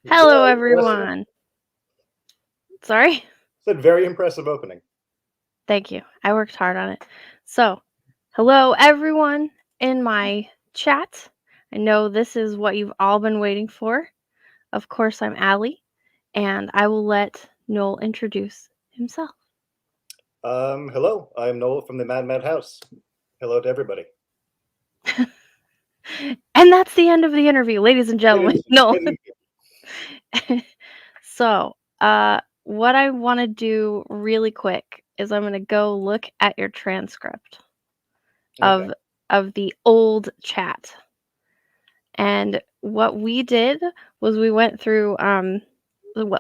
Hello, Very impressive. everyone. Sorry? Said very impressive opening. Thank you. I worked hard on it. So, hello, everyone in my chat. I know this is what you've all been waiting for. Of course, I'm Allie, and I will let Noel introduce himself. Hello, I'm Noel from the Mad House. Hello to everybody. And that's the end of the interview, ladies and It gentlemen. is. No. It is. So, what I want to do really quick is I'm going to go look at your transcript Okay. of the old chat. And what we did was we went through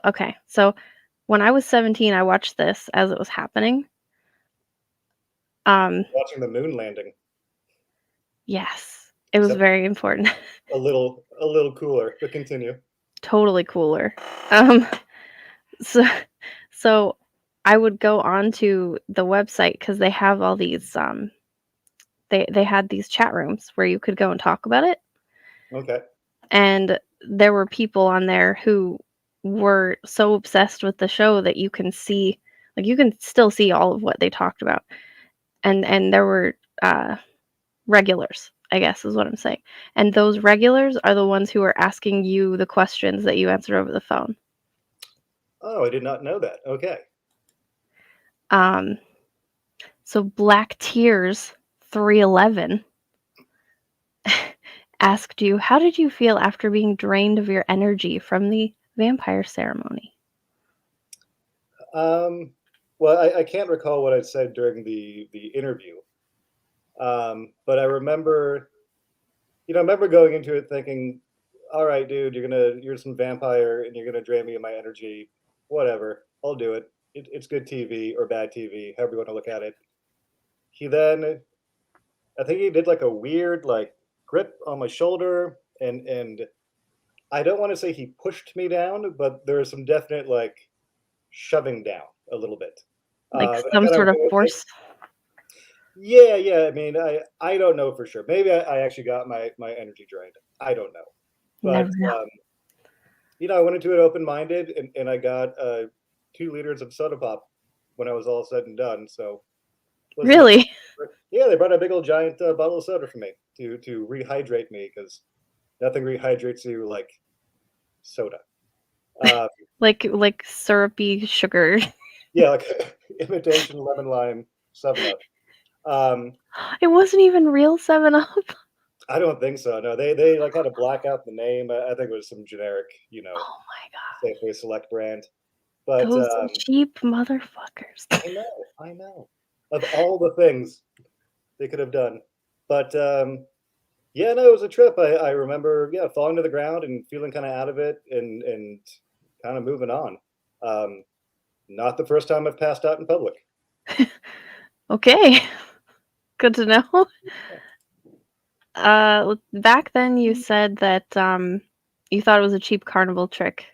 okay. So when I was 17, I watched this as it was happening. Watching the moon landing. Yes. It was Except very important. a little cooler. But continue. Totally cooler. Um so so I would go onto the website cuz they have all these they had these chat rooms where you could go and talk about it, Okay. and there were people on there who were so obsessed with the show that you can see, like, you can still see all of what they talked about, and there were regulars, I guess is what I'm saying, and those regulars are the ones who are asking you the questions that you answered over the phone. Oh, I did not know that. Okay. um so Black Tears 311 asked you, how did you feel after being drained of your energy from the vampire ceremony? Um, well, I can't recall what I said during the interview. But I remember, I remember going into it thinking, all right, dude, you're some vampire and you're gonna drain me of my energy. Whatever, I'll do it. It's good TV or bad TV, however you want to look at it. He then, I think he did like a weird like grip on my shoulder, and I don't want to say he pushed me down, but there was some definite like shoving down a little bit. Like And I some kind of sort of went with it. force? Yeah, yeah. I mean, I don't know for sure. Maybe I actually got my energy drained. I don't know, You but never know. I went into it open minded, and I got 2 liters of soda pop when I was all said and done. So wasn't it? Really? Yeah, they brought a big old giant bottle of soda for me to rehydrate me because nothing rehydrates you like soda. Uh, Like syrupy sugar. yeah, like imitation lemon lime 7 Up. Um, It wasn't even real 7 Up. I don't think so. No, they like had to black out the name. I think it was some generic, Oh my god. Safeway Select brand. But Those cheap motherfuckers. I know, of all the things they could have done. But yeah, no, it was a trip. I remember, yeah, falling to the ground and feeling kind of out of it, and kind of moving on. Um, Not the first time I've passed out in public. Okay. Good to know. Back then you said that you thought it was a cheap carnival trick.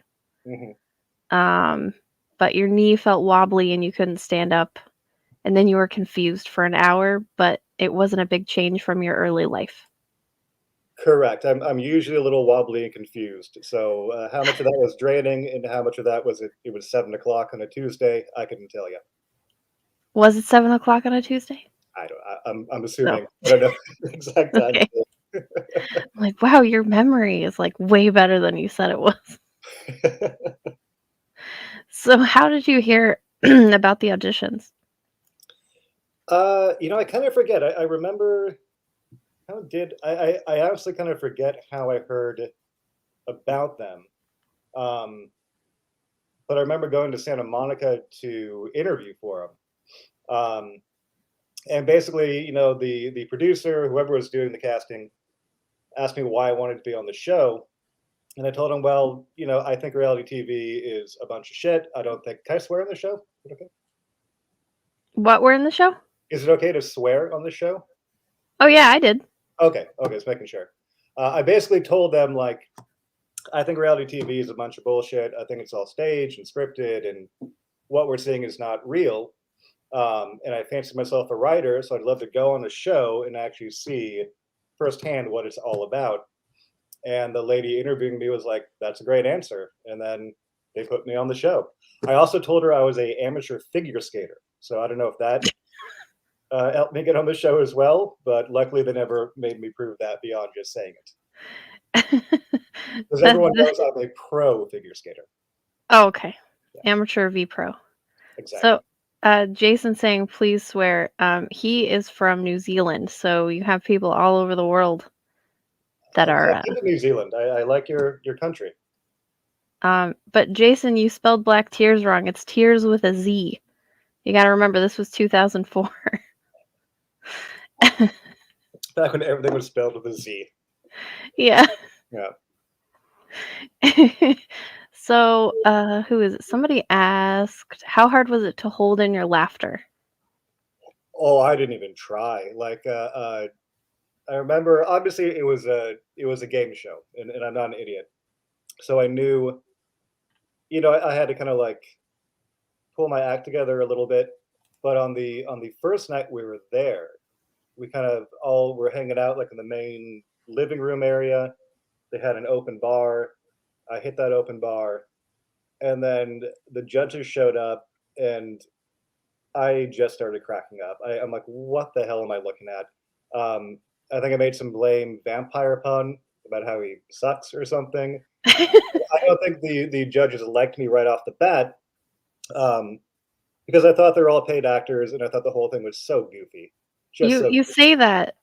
Hmm. Um but your knee felt wobbly and you couldn't stand up, and then you were confused for an hour, but it wasn't a big change from your early life. Correct. I'm usually a little wobbly and confused. So how much of that was draining, and how much of that was it was 7 o'clock on a Tuesday? I couldn't tell you. Was it 7 o'clock on a Tuesday? I don't. I'm No. assuming. I don't know the exact time. Okay. I'm like, wow, your memory is like way better than you said it was. So, how did you hear about the auditions? I kind of forget. I remember how did I honestly kind of forget how I heard about them. Um, but I remember going to Santa Monica to interview for them. And basically, the producer, whoever was doing the casting, asked me why I wanted to be on the show. And I told him, well, I think reality TV is a bunch of shit. I don't think. Can I swear on the show? Is it okay? What were in the show? Is it okay to swear on the show? Oh yeah, I did. Okay, okay, just making sure. I basically told them like, I think reality TV is a bunch of bullshit. I think it's all staged and scripted, and what we're seeing is not real. And I fancy myself a writer, so I'd love to go on the show and actually see firsthand what it's all about. And the lady interviewing me was like, "That's a great answer." And then they put me on the show. I also told her I was a amateur figure skater, so I don't know if that helped me get on the show as well. But luckily, they never made me prove that beyond just saying it, because That everyone knows I'm a pro figure skater. oh, okay. Yeah, Amateur v pro. exactly. So, Jason saying, "Please swear." He is from New Zealand, so you have people all over the world that Yeah, are. I've been to New Zealand. I like your country. But Jason, you spelled Black Tears wrong. It's Tears with a Z. You got to remember this was 2004. Back when everything was spelled with a Z. Yeah. Yeah. So, who is it? Somebody asked, "How hard was it to hold in your laughter?" Oh, I didn't even try. I remember obviously it was a game show, and I'm not an idiot, so I knew, I had to kind of like pull my act together a little bit. But on the first night we were there, we kind of all were hanging out like in the main living room area. They had an open bar. I hit that open bar, and then the judges showed up, and I just started cracking up. I'm like, what the hell am I looking at? I think I made some lame vampire pun about how he sucks or something. I don't think the judges liked me right off the bat, um, because I thought they were all paid actors, and I thought the whole thing was so goofy, just You so you goofy. say that,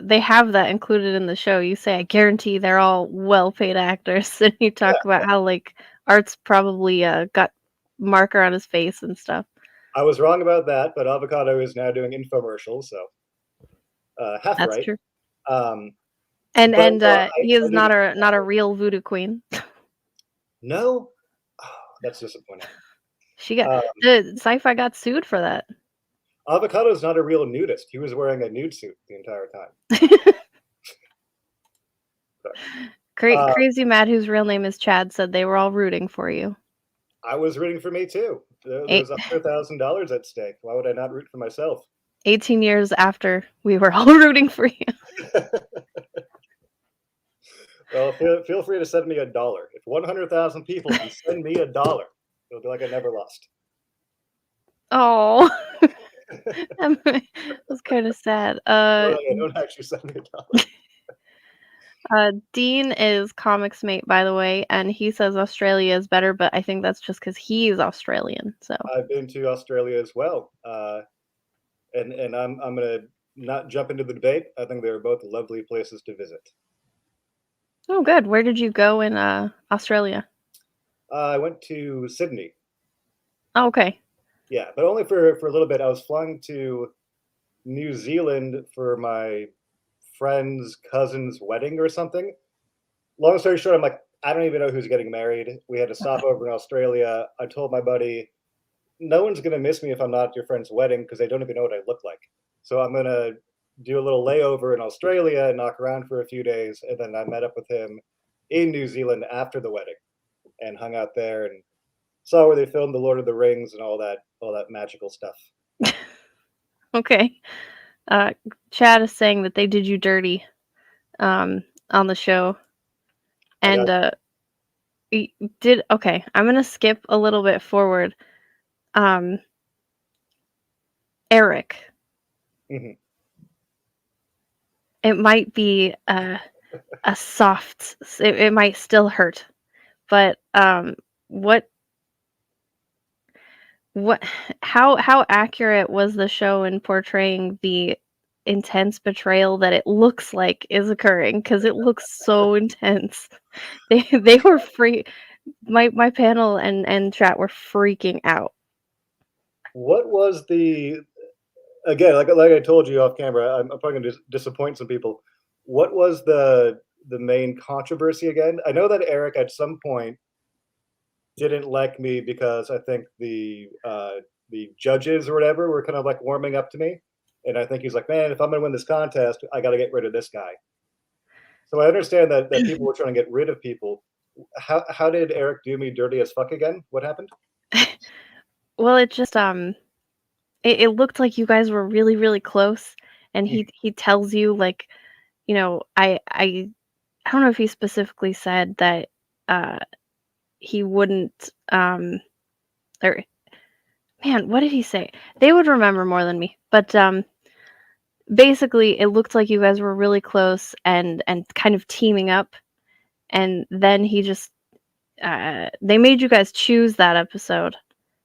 they have that included in the show. You say, "I guarantee they're all well-paid actors," and you talk Yeah, about how, like, Art's probably, got marker on his face and stuff. I was wrong about that, but Avocado is now doing infomercials, so half That's right. true. Um, but And, no, he I is didn't not a real voodoo queen. no. Oh, that's disappointing. She got Uh, the Sci-Fi got sued for that. Avocado is not a real nudist. He was wearing a nude suit the entire time. So, uh, Crazy Mad, whose real name is Chad, said they were all rooting for you. I was rooting for me too. There's Eight $100,000 at stake. Why would I not root for myself? 18 years after, we were all rooting for you. Well, feel free to send me $1. If 100,000 people can send me $1, it'll be like I never lost. Oh, that was kinda sad. Well, yeah, don't actually send me $1. Dean is Comics Mate, by the way, and he says Australia is better, but I think that's just because he's Australian, so I've been to Australia as well, and I'm gonna not jump into the debate. I think they are both lovely places to visit. oh, good. Where did you go in, Australia? I went to Sydney, Oh, okay. yeah, but only for a little bit. I was flying to New Zealand for my friend's cousin's wedding or something. Long story short, I'm like, I don't even know who's getting married. We had to stop over in Australia. I told my buddy, no one's gonna miss me if I'm not at your friend's wedding because they don't even know what I look like. So I'm gonna do a little layover in Australia and knock around for a few days, and then I met up with him in New Zealand after the wedding and hung out there and saw where they filmed the Lord of the Rings and all that magical stuff. Okay. Uh, Chad is saying that they did you dirty, on the show, I got and, y did okay, I'm gonna skip a little bit forward. Um, Eric, mhm. it might be a soft it might still hurt, but, what what how accurate was the show in portraying the intense betrayal that it looks like is occurring? Because it looks so intense. They were free my panel and chat were freaking out. What was the again, like I told you off camera, I'm probably gonna disappoint some people. What was the main controversy again? I know that Eric at some point didn't like me because I think the judges or whatever were kind of like warming up to me, and I think he's like, man, if I'm gonna win this contest, I got to get rid of this guy. So I understand that people were trying to get rid of people. How did Eric do me dirty as fuck again? What happened? Well, it just, it looked like you guys were really, really close, and Mhm. he tells you, like, you know, I don't know if he specifically said that uh he wouldn't or man, what did he say? They would remember more than me. But basically it looked like you guys were really close and kind of teaming up, and then he just they made you guys choose that episode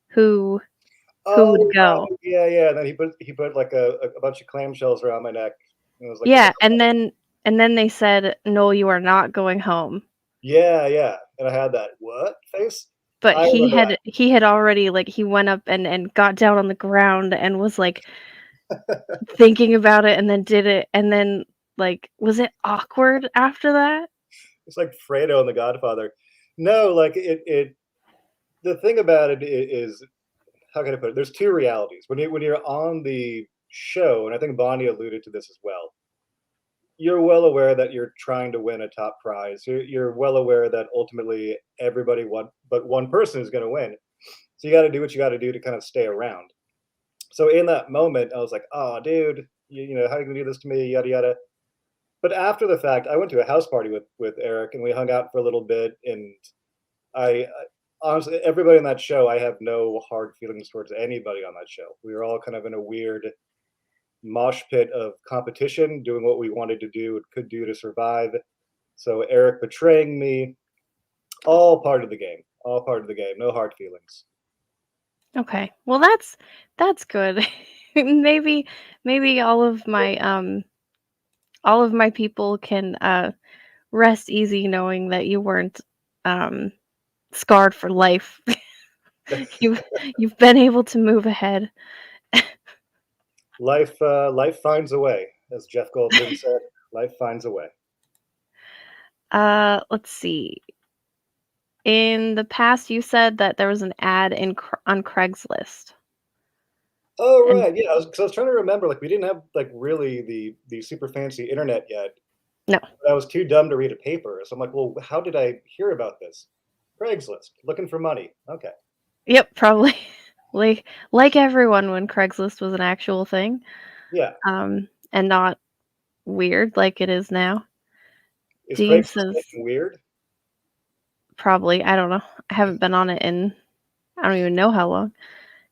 who would Oh, go. right, yeah, yeah, and then he put, like, a bunch of clamshells around my neck, and it was like, "You're Yeah, gonna." and then they said, "No, you are not going home." Yeah, yeah, and I had that, "What?" face. But I remember he had already, like, he went up and got down on the ground and was, like, that. thinking about it and then did it, and then, like, was it awkward after that? It's like Fredo in The Godfather. No, like, it the thing about it is how can I put it? There's 2 realities. When you're on the show, and I think Bonnie alluded to this as well, you're well aware that you're trying to win a top prize. You're well aware that ultimately everybody but one person is gonna win. So you gotta do what you gotta do to kind of stay around. So in that moment, I was like, "Oh, dude, how are you gonna do this to me? Yada yada." But after the fact, I went to a house party with Eric, and we hung out for a little bit. And I honestly, everybody on that show, I have no hard feelings towards anybody on that show. We were all kind of in a weird mosh pit of competition, doing what we wanted to do and could do to survive. So Eric betraying me, all part of the game. All part of the game. No hard feelings. Okay. Well, that's good. Maybe maybe all of my people can rest easy knowing that you weren't um scarred for life. You've you've been able to move ahead. Life finds a way, as Jeff Goldblum said. Life finds a way. Let's see. In the past, you said that there was an ad on Craigslist. Oh And right, yeah. Because I was trying to remember, like we didn't have like really the super fancy internet yet. no. But I was too dumb to read a paper, so I'm like, well, how did I hear about this? Craigslist, looking for money. Okay, Yep, probably. Like everyone when Craigslist was an actual thing, yeah. and not weird like it is now. Is Dean Craigslist says getting weird? probably, I don't know. I haven't been on it in I don't even know how long.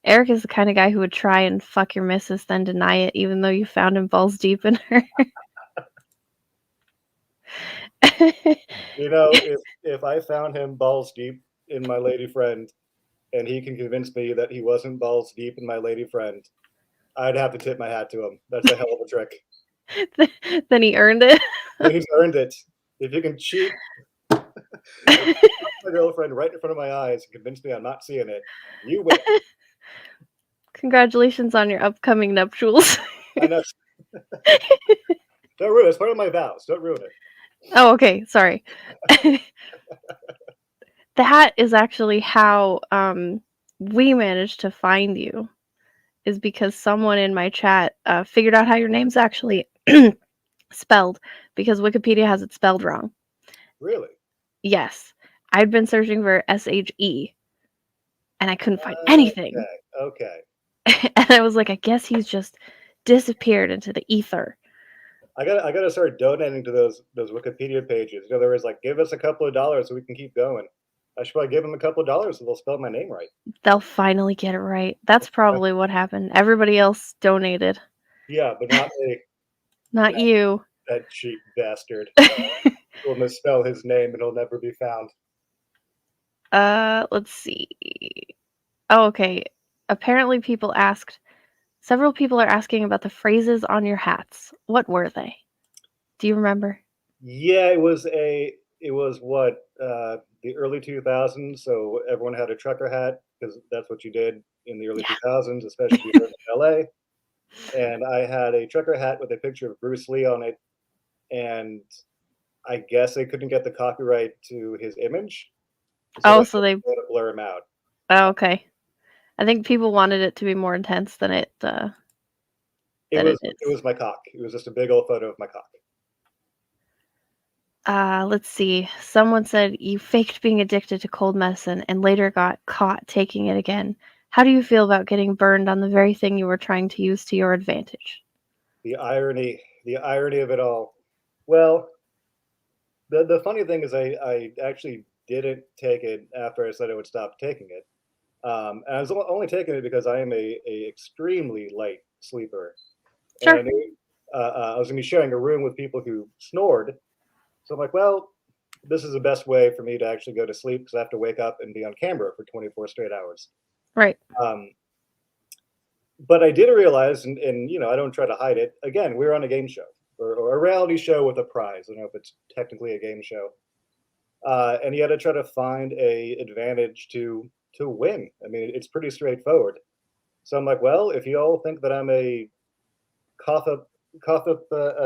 Eric is the kind of guy who would try and fuck your missus, then deny it even though you found him balls deep in her. If I found him balls deep in my lady friend, and he can convince me that he wasn't balls deep in my lady friend, I'd have to tip my hat to him. That's a hell of a trick. Then he earned it. Then he's earned it. If you can cheat, if you fuck my girlfriend right in front of my eyes and convince me I'm not seeing it, you win. Congratulations on your upcoming nuptials. I know. Don't ruin it. It's part of my vows. Don't ruin it. Oh, okay, sorry. That is actually how we managed to find you, is because someone in my chat figured out how your name's actually spelled, because Wikipedia has it spelled wrong. Really? Yes. I'd been searching for SHE and I couldn't find anything. Okay. Okay. And I was like, I guess he's just disappeared into the ether. I gotta start donating to those Wikipedia pages. There was like, give us a couple of dollars so we can keep going. I should probably give them a couple of dollars so they'll spell my name right. They'll finally get it right. That's probably what happened. Everybody else donated. Yeah, but not me. Not That, you. that cheap bastard. Will misspell his name and he'll never be found. Let's see. Oh, okay. Apparently several people are asking about the phrases on your hats. What were they? Do you remember? Yeah, it was what the early 2000s. So everyone had a trucker hat because that's what you did in the early Yeah. 2000s, especially if you lived in LA. And I had a trucker hat with a picture of Bruce Lee on it, and I guess they couldn't get the copyright to his image, so Oh, they so they had to blur him out. oh, okay. I think people wanted it to be more intense It than it was it is. was my cock. It was just a big old photo of my cock. Let's see. Someone said you faked being addicted to cold medicine and later got caught taking it again. How do you feel about getting burned on the very thing you were trying to use to your advantage? The irony of it all. Well, the funny thing is I actually didn't take it after I said I would stop taking it. And I was only taking it because I am a extremely light sleeper, and I Sure. knew I was gonna be sharing a room with people who snored. So I'm like, well, this is the best way for me to actually go to sleep because I have to wake up and be on camera for 24 straight hours. Right. Um, but I did realize, and I don't try to hide it. Again, we're on a game show or a reality show with a prize. I don't know if it's technically a game show, and you had to try to find a advantage to win. I mean, it's pretty straightforward. So I'm like, well, if you all think that I'm a cough up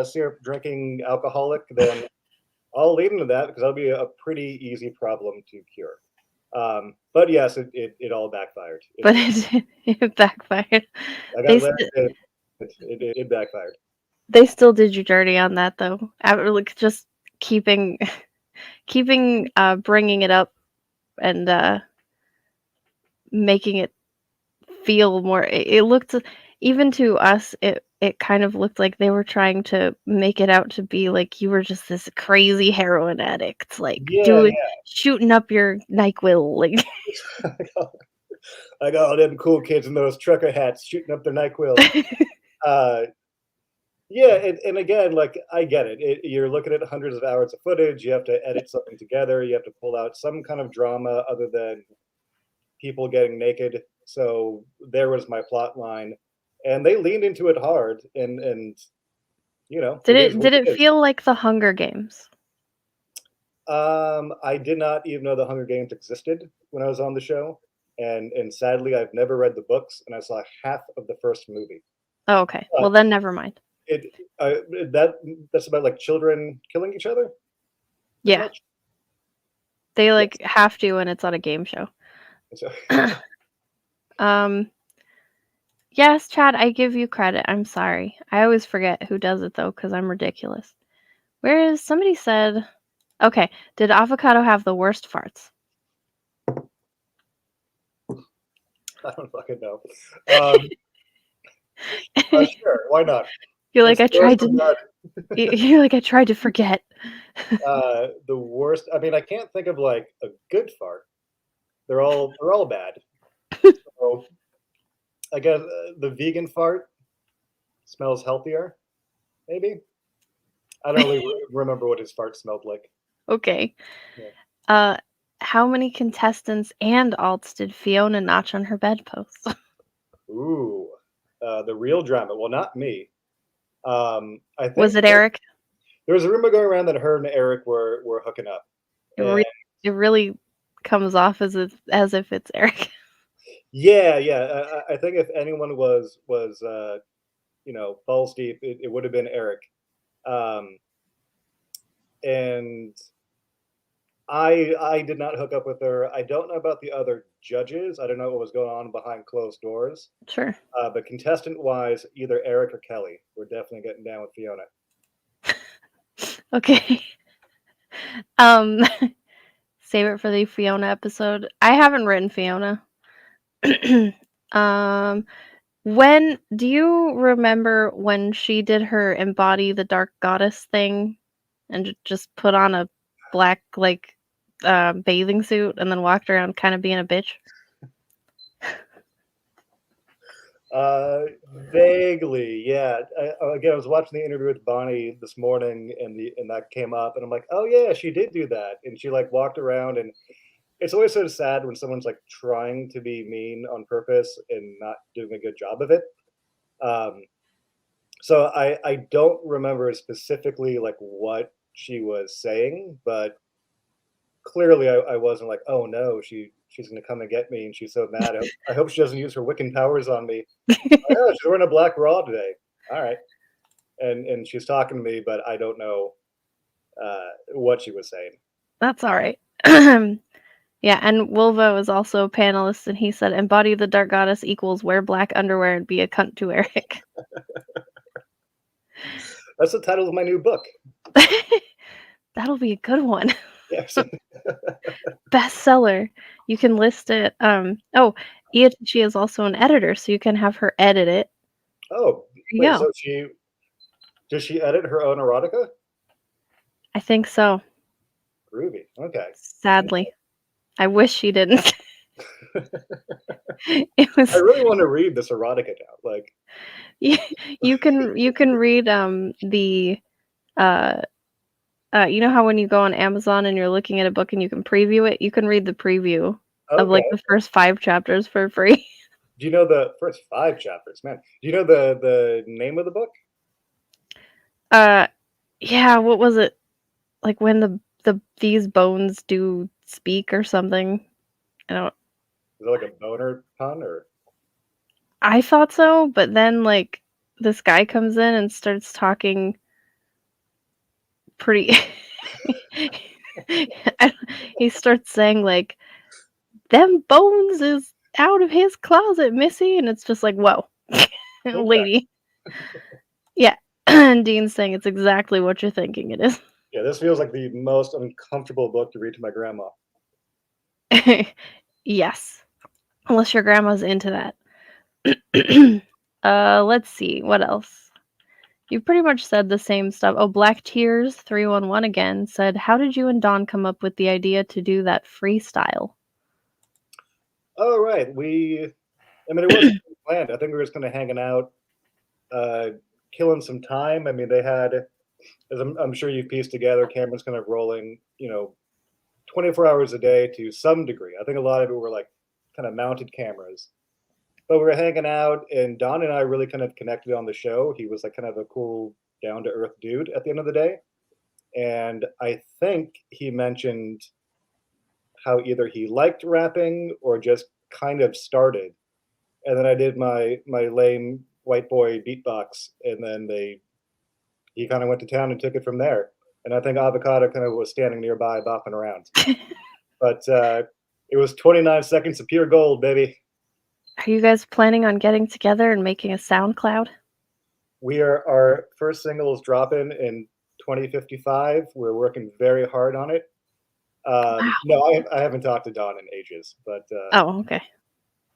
syrup drinking alcoholic, then I'll lead into that because that'll be a pretty easy problem to cure. But yes, it all backfired. But it backfired. I got They Larry st David. It backfired. they still did you dirty on that though. Like, just keeping bringing it up and, making it feel more it looked even to us, it kind of looked like they were trying to make it out to be like you were just this crazy heroin addict, like, Yeah, doing yeah. shooting up your NyQuil, like I got all them cool kids in those trucker hats shooting up their Nyquil. Uh, yeah, and again, like I get it. You're looking at hundreds of hours of footage. You have to edit something together. You have to pull out some kind of drama other than people getting naked. So there was my plot line, and they leaned into it hard. And Did it is what did it it is. feel like The Hunger Games? I did not even know the Hunger Games existed when I was on the show, and sadly, I've never read the books, and I saw half of the first movie. Oh, okay. But Well, then never mind. it that that's about like children killing each other, pretty Yeah, much. they, Yes. like, have to when it's on a game show. So, Um, yes, Chad, I give you credit, I'm sorry. I always forget who does it, though, because 'cause I'm ridiculous. Whereas somebody said okay, did avocado have the worst farts? I don't fucking know. Sure, why not? You're like, It's "I the worst tried of to" that. you're like, "I tried to forget." The worst. I mean, I can't think of like a good fart. They're all bad. So I guess the vegan fart smells healthier. Maybe I don't really remember what his fart smelled like. Okay. Yeah. Uh, how many contestants and alts did Fiona notch on her bedpost? Ooh, the real drama. Well, not me. I Was think it Eric? there was a rumor going around that her and Eric were hooking up, It and it really comes off as if it's Eric. yeah, yeah. I think if anyone was balls deep, it would have been Eric. Um, and I did not hook up with her. I don't know about the other judges. I don't know what was going on behind closed doors. Sure. But contestant wise, either Eric or Kelly were definitely getting down with Fiona. Okay. Um, save it for the Fiona episode. I haven't written Fiona. Um, when do you remember when she did her embody the dark goddess thing and just put on a black like bathing suit and then walked around kind of being a bitch? Uh, Vaguely, yeah. Again, I was watching the interview with Bonnie this morning, and that came up, and I'm like, oh yeah, she did do that, and she like walked around, and it's always so sad when someone's like trying to be mean on purpose and not doing a good job of it. Um, so I don't remember specifically like what she was saying, but clearly I wasn't like, oh no, she's gonna come and get me, and she's so mad. I hope she doesn't use her Wiccan powers on me. Oh, yeah, she's wearing a black bra today. All right, and she's talking to me, but I don't know what she was saying. That's all right. Yeah, and Wilvo is also a panelist, and he said, "Embody the dark goddess equals wear black underwear and be a cunt to Eric." That's the title of my new book. That'll be a good one. Yes. Bestseller. You can list it. Oh, Iachichi is also an editor, so you can have her edit it. Oh, There you wait. go. So does she edit her own erotica? I think so. Groovy. Okay. Sadly. I wish she didn't. It I was really want to read this erotica now. Like, you you can read, the, uh you know how when you go on Amazon and you're looking at a book and you can preview it? You can read the preview of, okay. like, the first 5 chapters for free. Do you know the first 5 chapters? Man, do you know the name of the book? Uh, yeah, what was it? Like, when these bones do speak or something? I don't Is it like a boner pun or I thought so, but then, like, this guy comes in and starts talking pretty he starts saying, like, "Them bones is out of his closet, missy," and it's just like, "Whoa, okay. lady." Yeah, and Dean's saying it's exactly what you're thinking it is. Yeah, this feels like the most uncomfortable book to read to my grandma. Yes, unless your grandma's into that. Let's see, what else? You pretty much said the same stuff. Oh, Black Tears 311 again said, "How did you and Don come up with the idea to do that freestyle?" Oh, right. I mean, it wasn't planned. I think we were just kind of hanging out, uh, killing some time. I mean, they had, as I'm sure you've pieced together, cameras kind of rolling, 24 hours a day to some degree. I think a lot of it were like kind of mounted cameras. But we were hanging out, and Don and I really kind of connected on the show. He was like kind of a cool, down to earth dude at the end of the day. And I think he mentioned how either he liked rapping or just kind of started. And then I did my lame white boy beatbox, and then he kind of went to town and took it from there. And I think Avocado kind of was standing nearby, bopping around. But it was 29 seconds of pure gold, baby. Are you guys planning on getting together and making a SoundCloud? Our first single is dropping in 2055. We're working very hard on it. Wow. No, I haven't talked to Don in ages, but Oh, okay.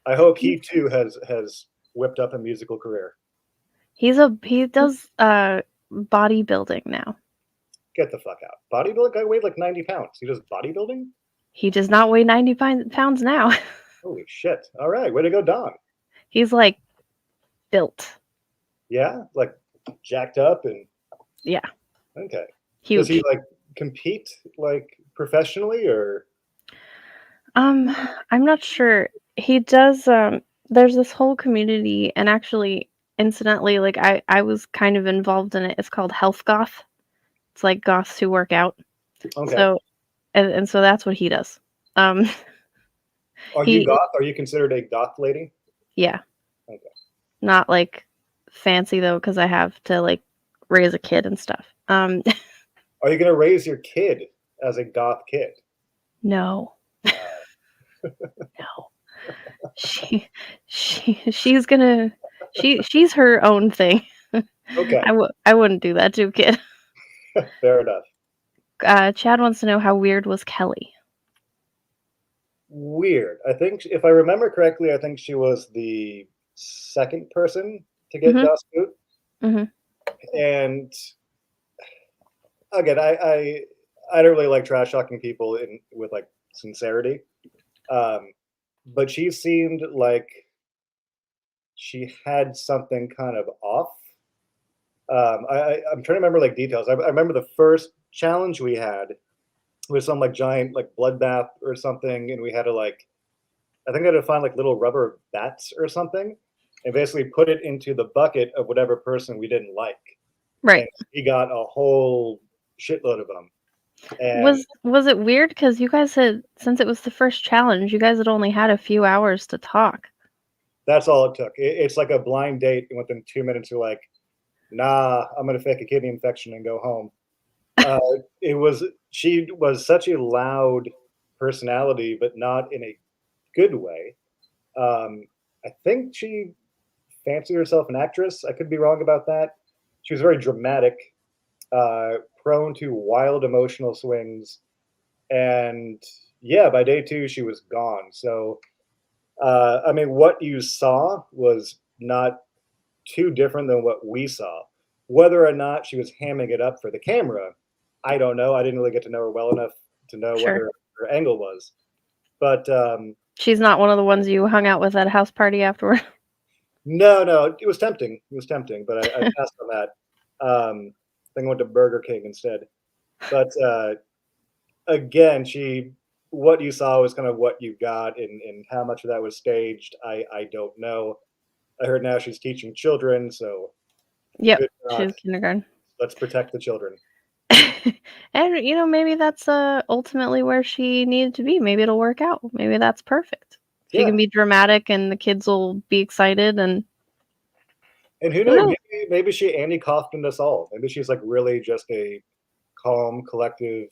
I hope he too has whipped up a musical career. He does, bodybuilding now. Get the fuck out. Bodybuilding guy weighed like 90 pounds. He does bodybuilding? He does not weigh 90 pounds now. Holy shit. All right. Way to go, Don. He's, like, built. Yeah. Like jacked up and Yeah, okay. Does he huge. like compete like professionally or Um, I'm not sure. He does, there's this whole community, and actually, incidentally, like, I was kind of involved in it. It's called Health Goth. It's like goths who work out. okay. So and so that's what he does. Um, Are you he goth? Are you considered a goth lady? yeah, Okay. not, like, fancy though, because I have to, like, raise a kid and stuff. Are you gonna raise your kid as a goth kid? No, Uh, no. She she's gonna she's her own thing. okay. I wouldn't do that to a kid. Fair enough. Chad wants to know how weird was Kelly? Weird. I think if I remember correctly, I think she was the second person to get Mhm, Das Boot. mhm. And again, I don't really like trash talking people in with like sincerity. Um, but she seemed like she had something kind of off. I'm trying to remember like details. I remember the first challenge we had was some like giant like bloodbath or something, and we had to like I think I had to find like little rubber bats or something, and basically put it into the bucket of whatever person we didn't like, Right. and he got a whole shitload of them. And Was it weird? Because you guys had since it was the first challenge, you guys had only had a few hours to talk. that's all it took. It's like a blind date, and within 2 minutes, you're like, "Nah, I'm gonna fake a kidney infection and go home." Uh, it was she was such a loud personality, but not in a good way. Um, I think she fancied herself an actress. I could be wrong about that. She was very dramatic, prone to wild emotional swings, and yeah, by day two she was gone. So, I mean, what you saw was not too different than what we saw. Whether or not she was hamming it up for the camera, I don't know. I didn't really get to know her well enough to know what Sure. her angle was. But She's not one of the ones you hung out with at a house party afterward. no, no, it was tempting. It was tempting, but I passed on that. I think I went to Burger King instead. But again, she what you saw was kind of what you got, and how much of that was staged, I don't know. I heard now she's teaching children, so Yep, good God, she's kindergarten. let's protect the children. And, maybe that's, ultimately where she needed to be. Maybe it'll work out. Maybe that's perfect. She Yeah, can be dramatic and the kids will be excited and and who who knows? knows? Maybe she Andy Kaufman us all. Maybe she's like really just a calm, collective,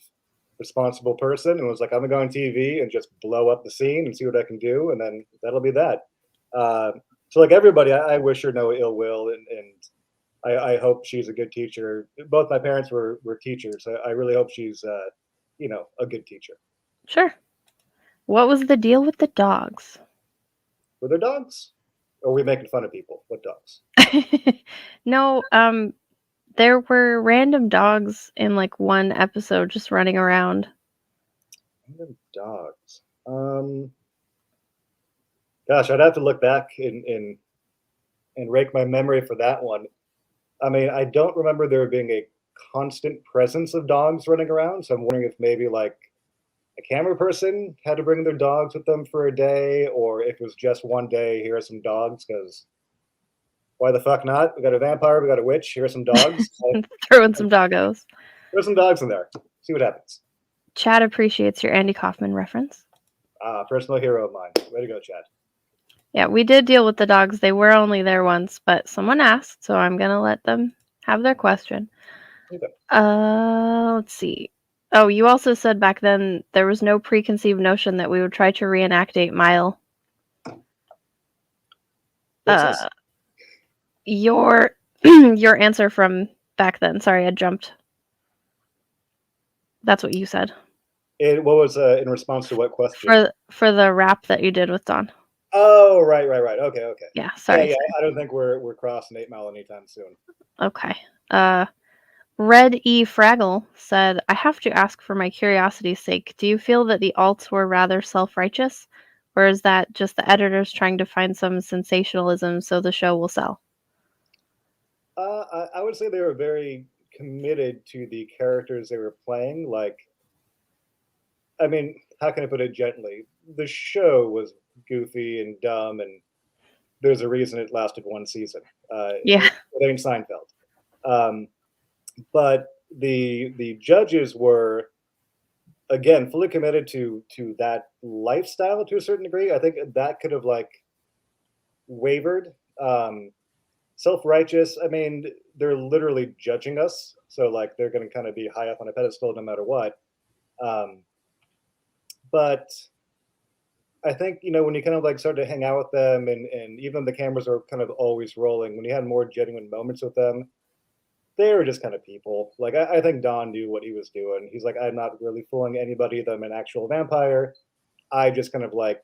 responsible person, and was like, "I'm gonna go on TV and just blow up the scene and see what I can do, and then that'll be that." Uh, so, like everybody, I wish her no ill will, and I hope she's a good teacher. Both my parents were teachers. So I really hope she's a good teacher. Sure. What was the deal with the dogs? Were there dogs? Or are we making fun of people? What dogs? No, there were random dogs in, like, one episode just running around. Random dogs. Gosh, I'd have to look back and rake my memory for that one. I mean, I don't remember there being a constant presence of dogs running around, so I'm wondering if maybe like a camera person had to bring their dogs with them for a day, or if it was just one day, here are some dogs, because why the fuck not? We got a vampire, we got a witch, here are some dogs. Throw in some doggos. There's some dogs in there. See what happens. Chad appreciates your Andy Kaufman reference. Personal hero of mine. Way to go, Chad. Yeah, we did deal with the dogs. They were only there once, but someone asked, so I'm gonna let them have their question. Okay. Let's see. Oh, you also said back then there was no preconceived notion that we would try to reenact 8 Mile. What's this? Your your answer from back then. Sorry, I jumped. That's what you said. What was in response to what question? For the rap that you did with Don. Oh, right. Okay, okay. Yeah, Yeah, sorry. yeah. I don't think we're crossing 8 Mile anytime soon. Okay. Uh Red E. Fraggle said, I have to ask for my curiosity's sake, do you feel that the alts were rather self righteous? Or is that just the editors trying to find some sensationalism so the show will sell? I would say they were very committed to the characters they were playing. Like, I mean, how can I put it gently? The show was goofy and dumb, and there's a reason it lasted one season. Yeah. It ain't Seinfeld. Um, but the judges were again fully committed to that lifestyle to a certain degree. I think that could have like wavered. Self-righteous. I mean, they're literally judging us, so like they're going to kind of be high up on a pedestal no matter what. Um, but I think when you kind of like started to hang out with them, and even the cameras are kind of always rolling, when you had more genuine moments with them, they were just kind of people. Like I think Don knew what he was doing. He's like, I'm not really fooling anybody that I'm an actual vampire. I just kind of like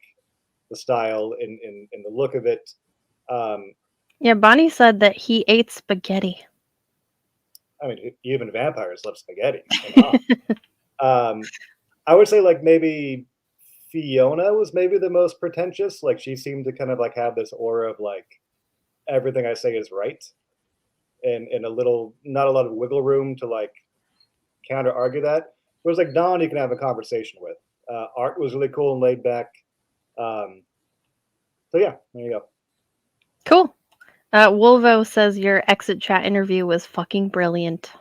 the style and the look of it. Um, Yeah, Bonnie said that he ate spaghetti. I mean, even vampires love spaghetti. Come on. I would say like maybe Fiona was maybe the most pretentious. Like she seemed to kind of like have this aura of like everything I say is right, and a little not a lot of wiggle room to like counter argue that. Whereas like Don, you can have a conversation with. Art was really cool and laid back. Um, so yeah, there you go. Cool. Wolvo says your exit chat interview was fucking brilliant.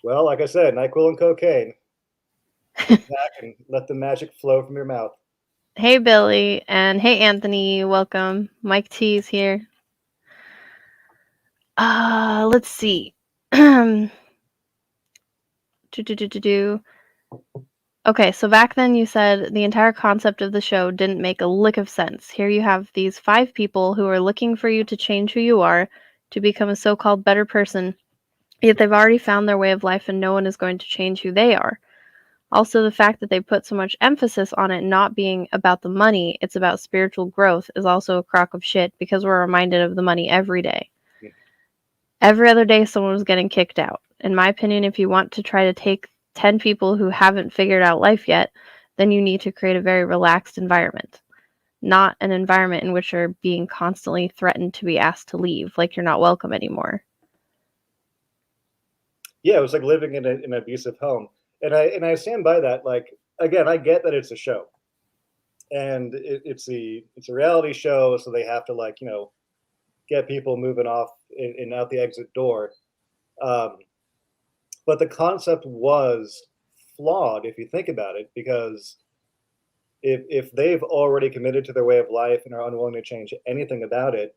Well, like I said, NyQuil and cocaine. Sit back and let the magic flow from your mouth. Hey Billy and hey Anthony, welcome. Mike T is here. Let's see. do, do, do, do, do. Okay, so back then you said the entire concept of the show didn't make a lick of sense. Here you have these 5 people who are looking for you to change who you are, to become a so-called better person, yet they've already found their way of life and no one is going to change who they are. Also, the fact that they put so much emphasis on it not being about the money, it's about spiritual growth, is also a crock of shit because we're reminded of the money every day. Every other day, someone was getting kicked out. In my opinion, if you want to try to take 10 people who haven't figured out life yet, then you need to create a very relaxed environment, not an environment in which you're being constantly threatened to be asked to leave, like you're not welcome anymore. Yeah, it was like living in an abusive home, and I stand by that. Like again, I get that it's a show, and it's a reality show, so they have to like get people moving off and out the exit door. Um, but the concept was flawed if you think about it, because if they've already committed to their way of life and are unwilling to change anything about it,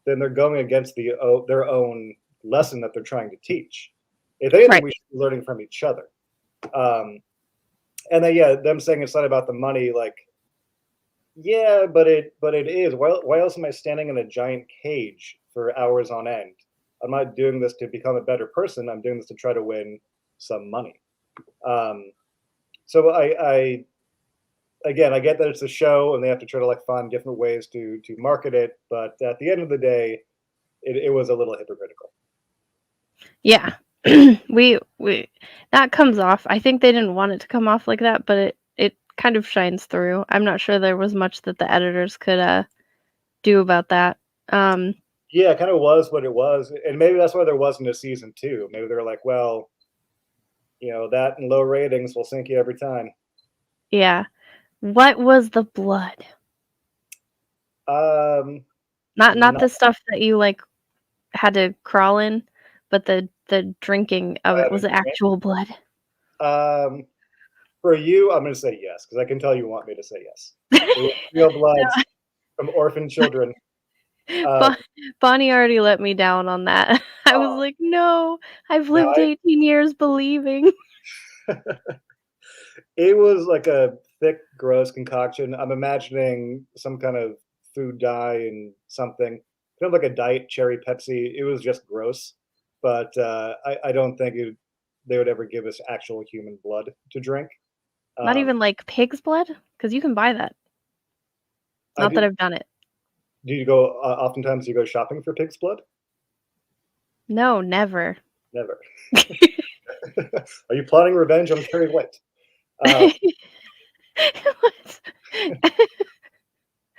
then they're going against their own lesson that they're trying to teach. If anything, Right. we should be learning from each other. Um, and then yeah, them saying it's not about the money, like yeah, but it is. Why else am I standing in a giant cage for hours on end? I'm not doing this to become a better person. I'm doing this to try to win some money. Um, so again, I get that it's a show and they have to try to like find different ways to market it, but at the end of the day, it was a little hypocritical. Yeah. We that comes off. I think they didn't want it to come off like that, but it kind of shines through. I'm not sure there was much that the editors could do about that. Um Yeah, it kind of was what it was, and maybe that's why there wasn't a season two. Maybe they're like, well, that and low ratings will sink you every time. yeah. What was the blood? Um, Not not the stuff that you like had to crawl in, but the drinking of it. the Was it drink. actual blood? Um, for you, I'm going to say yes because I can tell you want me to say yes. It was real blood from orphan children. Um, Bon Bonnie already let me down on that. I was oh, like, "No, I've now lived 18 years believing." it was like a thick, gross concoction. I'm imagining some kind of food dye and something, kind of like a diet cherry Pepsi. It was just gross, but I don't think they would ever give us actual human blood to drink. Not Um, even like pig's blood, because you can buy that. I Not that do. I've done it. Do you go? Oftentimes, you go shopping for pig's blood. No, never. Never. Are you plotting revenge on Carrie White? Uh, What?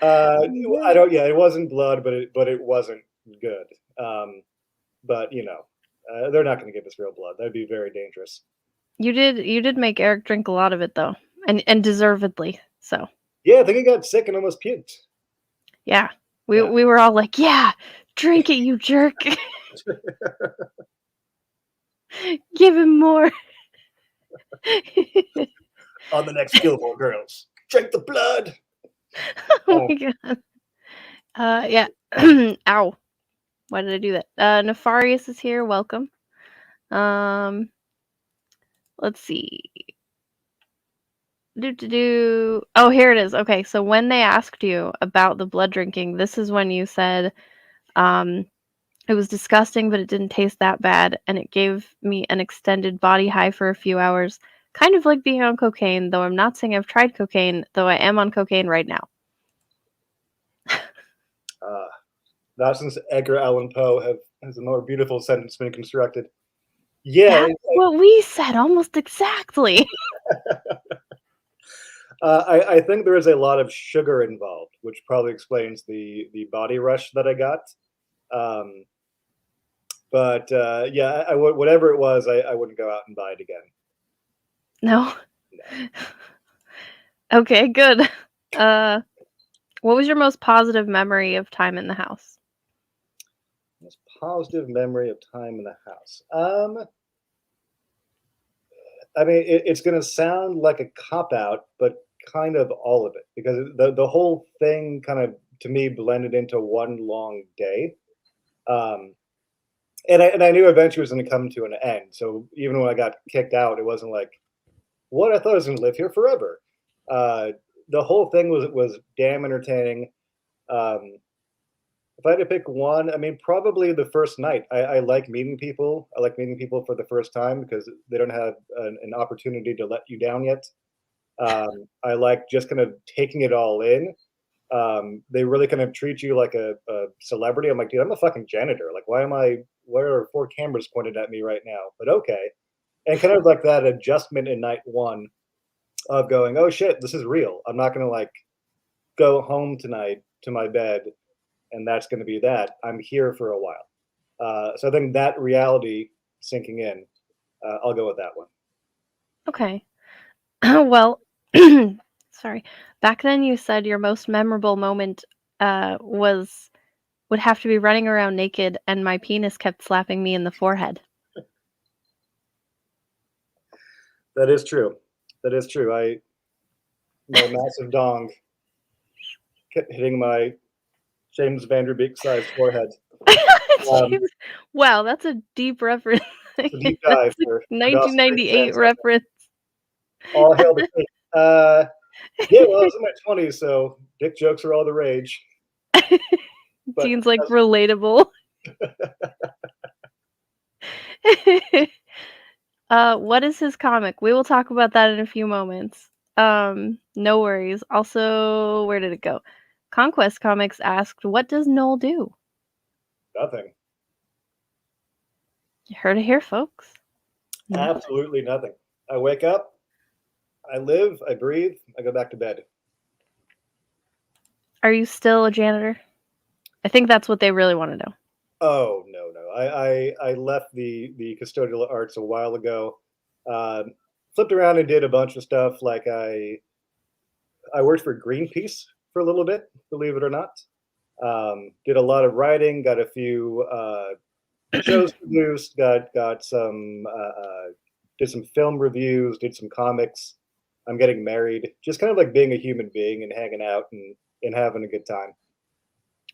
I What? don't. Yeah, it wasn't blood, but it wasn't good. Um, but they're not going to give us real blood. That'd be very dangerous. You did make Eric drink a lot of it though, and deservedly so. Yeah, I think he got sick and almost puked. Yeah. We Yeah. we were all like, "Yeah, drink it, you jerk. Give him more." On the next Gilmore Girls, drink the blood. Oh Oh, my god. Yeah. Ow. Why did I do that? Nefarious is here. Welcome. Um, let's see. Do. Oh, here it is. Okay, so when they asked you about the blood drinking, this is when you said, um, it was disgusting, but it didn't taste that bad, and it gave me an extended body high for a few hours. Kind of like being on cocaine, though I'm not saying I've tried cocaine, though I am on cocaine right now. uh, not since Edgar Allan Poe has a more beautiful sentence been constructed. Yeah, That's what we said, almost exactly. I think there is a lot of sugar involved, which probably explains the body rush that I got. Um, but yeah, I would whatever it was, I wouldn't go out and buy it again. No. No. Okay, good. Uh, what was your most positive memory of time in the house? Most positive memory of time in the house. I mean, it's going to sound like a cop out, but kind of all of it, because the whole thing kind of to me blended into one long day. Um, and I knew eventually it was going to come to an end. So even when I got kicked out, it wasn't like what I thought I was going to live here forever. Uh, the whole thing was damn entertaining. Um, if I had to pick one, I mean, probably the first night. I like meeting people. I like meeting people for the first time because they don't have an opportunity to let you down yet. I like just kind of taking it all in. They really kind of treat you like a celebrity. I'm like, dude, I'm a fucking janitor. Like, why am I? Where are four cameras pointed at me right now? But okay. And kind of like that adjustment in night one of going, oh shit, this is real. I'm not gonna like go home tonight to my bed and that's gonna be that. I'm here for a while. So I think that reality sinking in, I'll go with that one. Okay. Well, sorry. Back then you said your most memorable moment was would have to be running around naked and my penis kept slapping me in the forehead. That is true. That is true. My massive dong kept hitting my James Vanderbeek sized forehead. Um, James, wow, that's a deep reference. it's a deep That's dive a for Dawson Creek 1998 fans out there. reference. All hail the king. Yeah, well, I was in my 20s, so dick jokes are all the rage. But Seems like relatable. What is his comic? We will talk about that in a few moments. No worries. Also, where did it go? Conquest Comics asked, "What does Noel do?" nothing. You heard it here, folks. Nothing. Absolutely nothing. I wake up, I live, I breathe, I go back to bed. Are you still a janitor? I think that's what they really want to know. Oh no, no. I left the custodial arts a while ago. Flipped around and did a bunch of stuff. Like I worked for Greenpeace for a little bit, believe it or not. Did a lot of writing, got a few shows produced, got some did some film reviews, did some comics. I'm getting married. Just kind of like being a human being and hanging out and having a good time.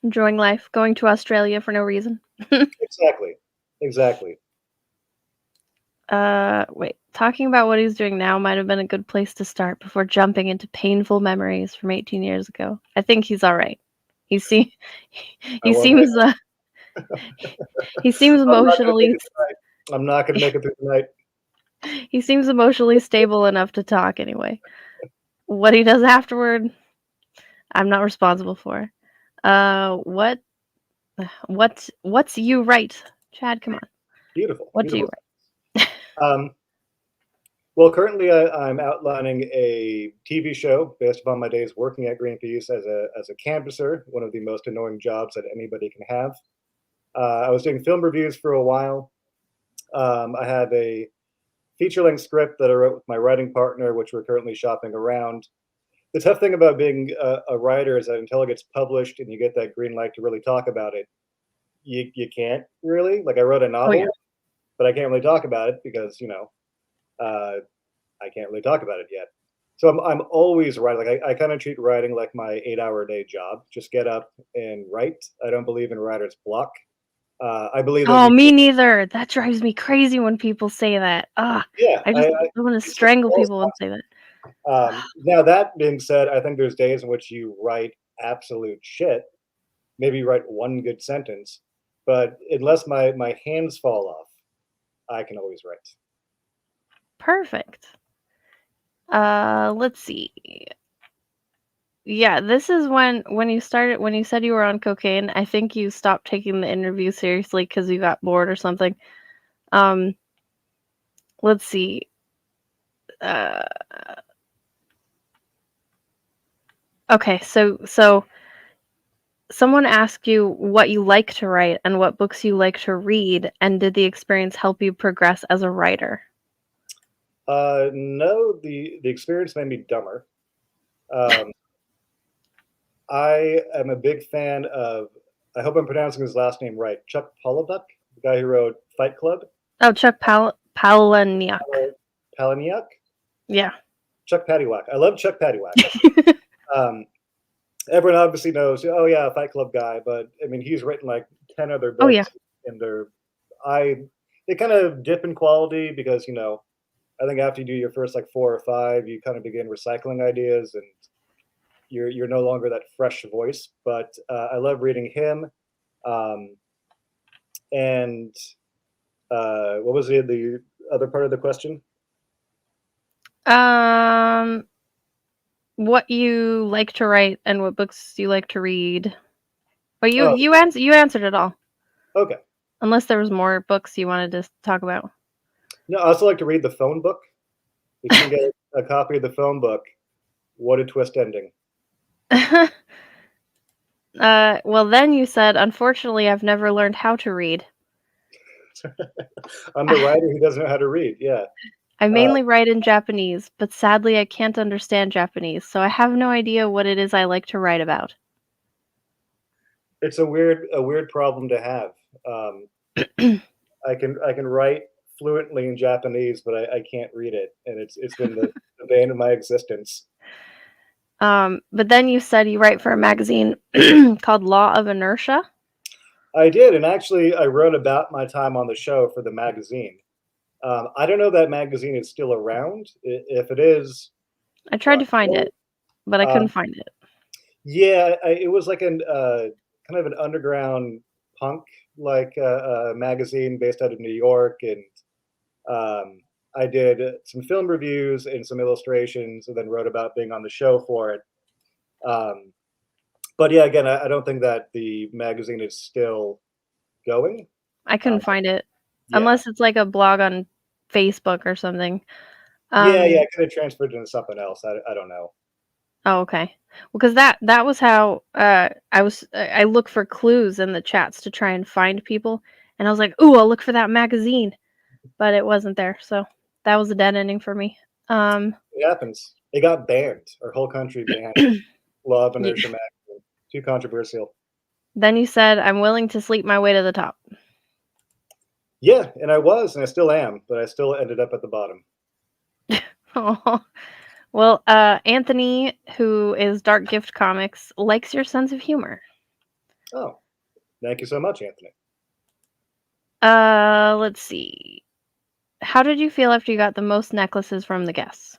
Enjoying life, going to Australia for no reason. Exactly. Exactly. Wait. Talking about what he's doing now might have been a good place to start before jumping into painful memories from 18 years ago. I think he's all right. He see, I he won't make seems he seems I'm not gonna make emotionally it tonight. I'm not gonna make it through tonight. he seems emotionally stable enough to talk anyway. What he does afterward, I'm not responsible for. What what's you right? Chad, come on. Beautiful, What do you beautiful. Um, well, currently I'm outlining a TV show based upon my days working at Greenpeace as a canvasser, one of the most annoying jobs that anybody can have. I was doing film reviews for a while. I have a feature-length script that I wrote with my writing partner, which we're currently shopping around. The tough thing about being a writer is that until it gets published and you get that green light to really talk about it, you can't really. Like I wrote a Oh yeah. novel, but I can't really talk about it because uh, I can't really talk about it yet. So I'm always writing. Like I kind of treat writing like my 8 hour a day job. Just get up and write. I don't believe in writer's block. I believe that Oh, you me neither. That drives me crazy when people say that. Ah, yeah, I want to it's just strangle false. people and say that. Now that being said, I think there's days in which you write absolute shit. Maybe write one good sentence, but unless my hands fall off, I can always write. Perfect. Let's see. Yeah, this is when you started when you said you were on cocaine. I think you stopped taking the interview seriously because you got bored or something. Um, let's see. Uh, okay, so someone asked you what you like to write and what books you like to read, and did the experience help you progress as a writer? No, the experience made me dumber. Um, I am a big fan of. I hope I'm pronouncing his last name right. Chuck Palahniuk, the guy who wrote Fight Club. Oh, Chuck Palahniuk. Palahniuk, Yeah. Chuck Paddywhack. I love Chuck Paddywhack. Um, everyone obviously knows. Oh yeah, Fight Club guy, but I mean he's written like 10 other Oh yeah. books, and I they kind of dip in quality because I think after you do your first like 4 or 5, you kind of begin recycling ideas and you're no longer that fresh voice. But I love reading him. Um, and what was the other part of the question? Um, what you like to write and what books you like to read. But Oh, you answered it all. okay. Unless there was more books you wanted to talk about. No, I also like to read the phone book. If you can get a copy of the phone book, what a twist ending. Well, then you said, "Unfortunately, I've never learned how to read. I'm the writer who doesn't know how to read. Yeah. I Uh, mainly write in Japanese, but sadly I can't understand Japanese, so I have no idea what it is I like to write about." it's a weird problem to have. Um, I can write fluently in Japanese, but I can't read it, and it's been the bane of my existence. But then you said you write for a magazine called Law of Inertia. I did, and actually, I wrote about my time on the show for the magazine. I don't know if that magazine is still around. If it is, I tried to find well, it, but I couldn't um, find it. yeah, it was like an kind of an underground punk like magazine based out of New York, and um, I did some film reviews and some illustrations, and then wrote about being on the show for it. Um, but yeah, again, I don't think that the magazine is still going. I Uh, couldn't find it yeah, unless it's like a blog on Facebook or something. yeah, Um, I could have transferred into something else. I don't know. oh, okay. Well, because that was how I look for clues in the chats to try and find people, and I was like, "Ooh, I'll look for that magazine," but it wasn't there, so that was a dead ending for me. Um, It happens. It got banned. Our whole country banned it. Law of yeah. Inertia magazine. Too controversial. Then you said, "I'm willing to sleep my way to the top." Yeah, and I was, and I still am, but I still ended up at the bottom. Aw. Well, Anthony, who is Dark Gift Comics, likes your sense of humor. Oh, thank you so much, Anthony. Let's see. How did you feel after you got the most necklaces from the guests?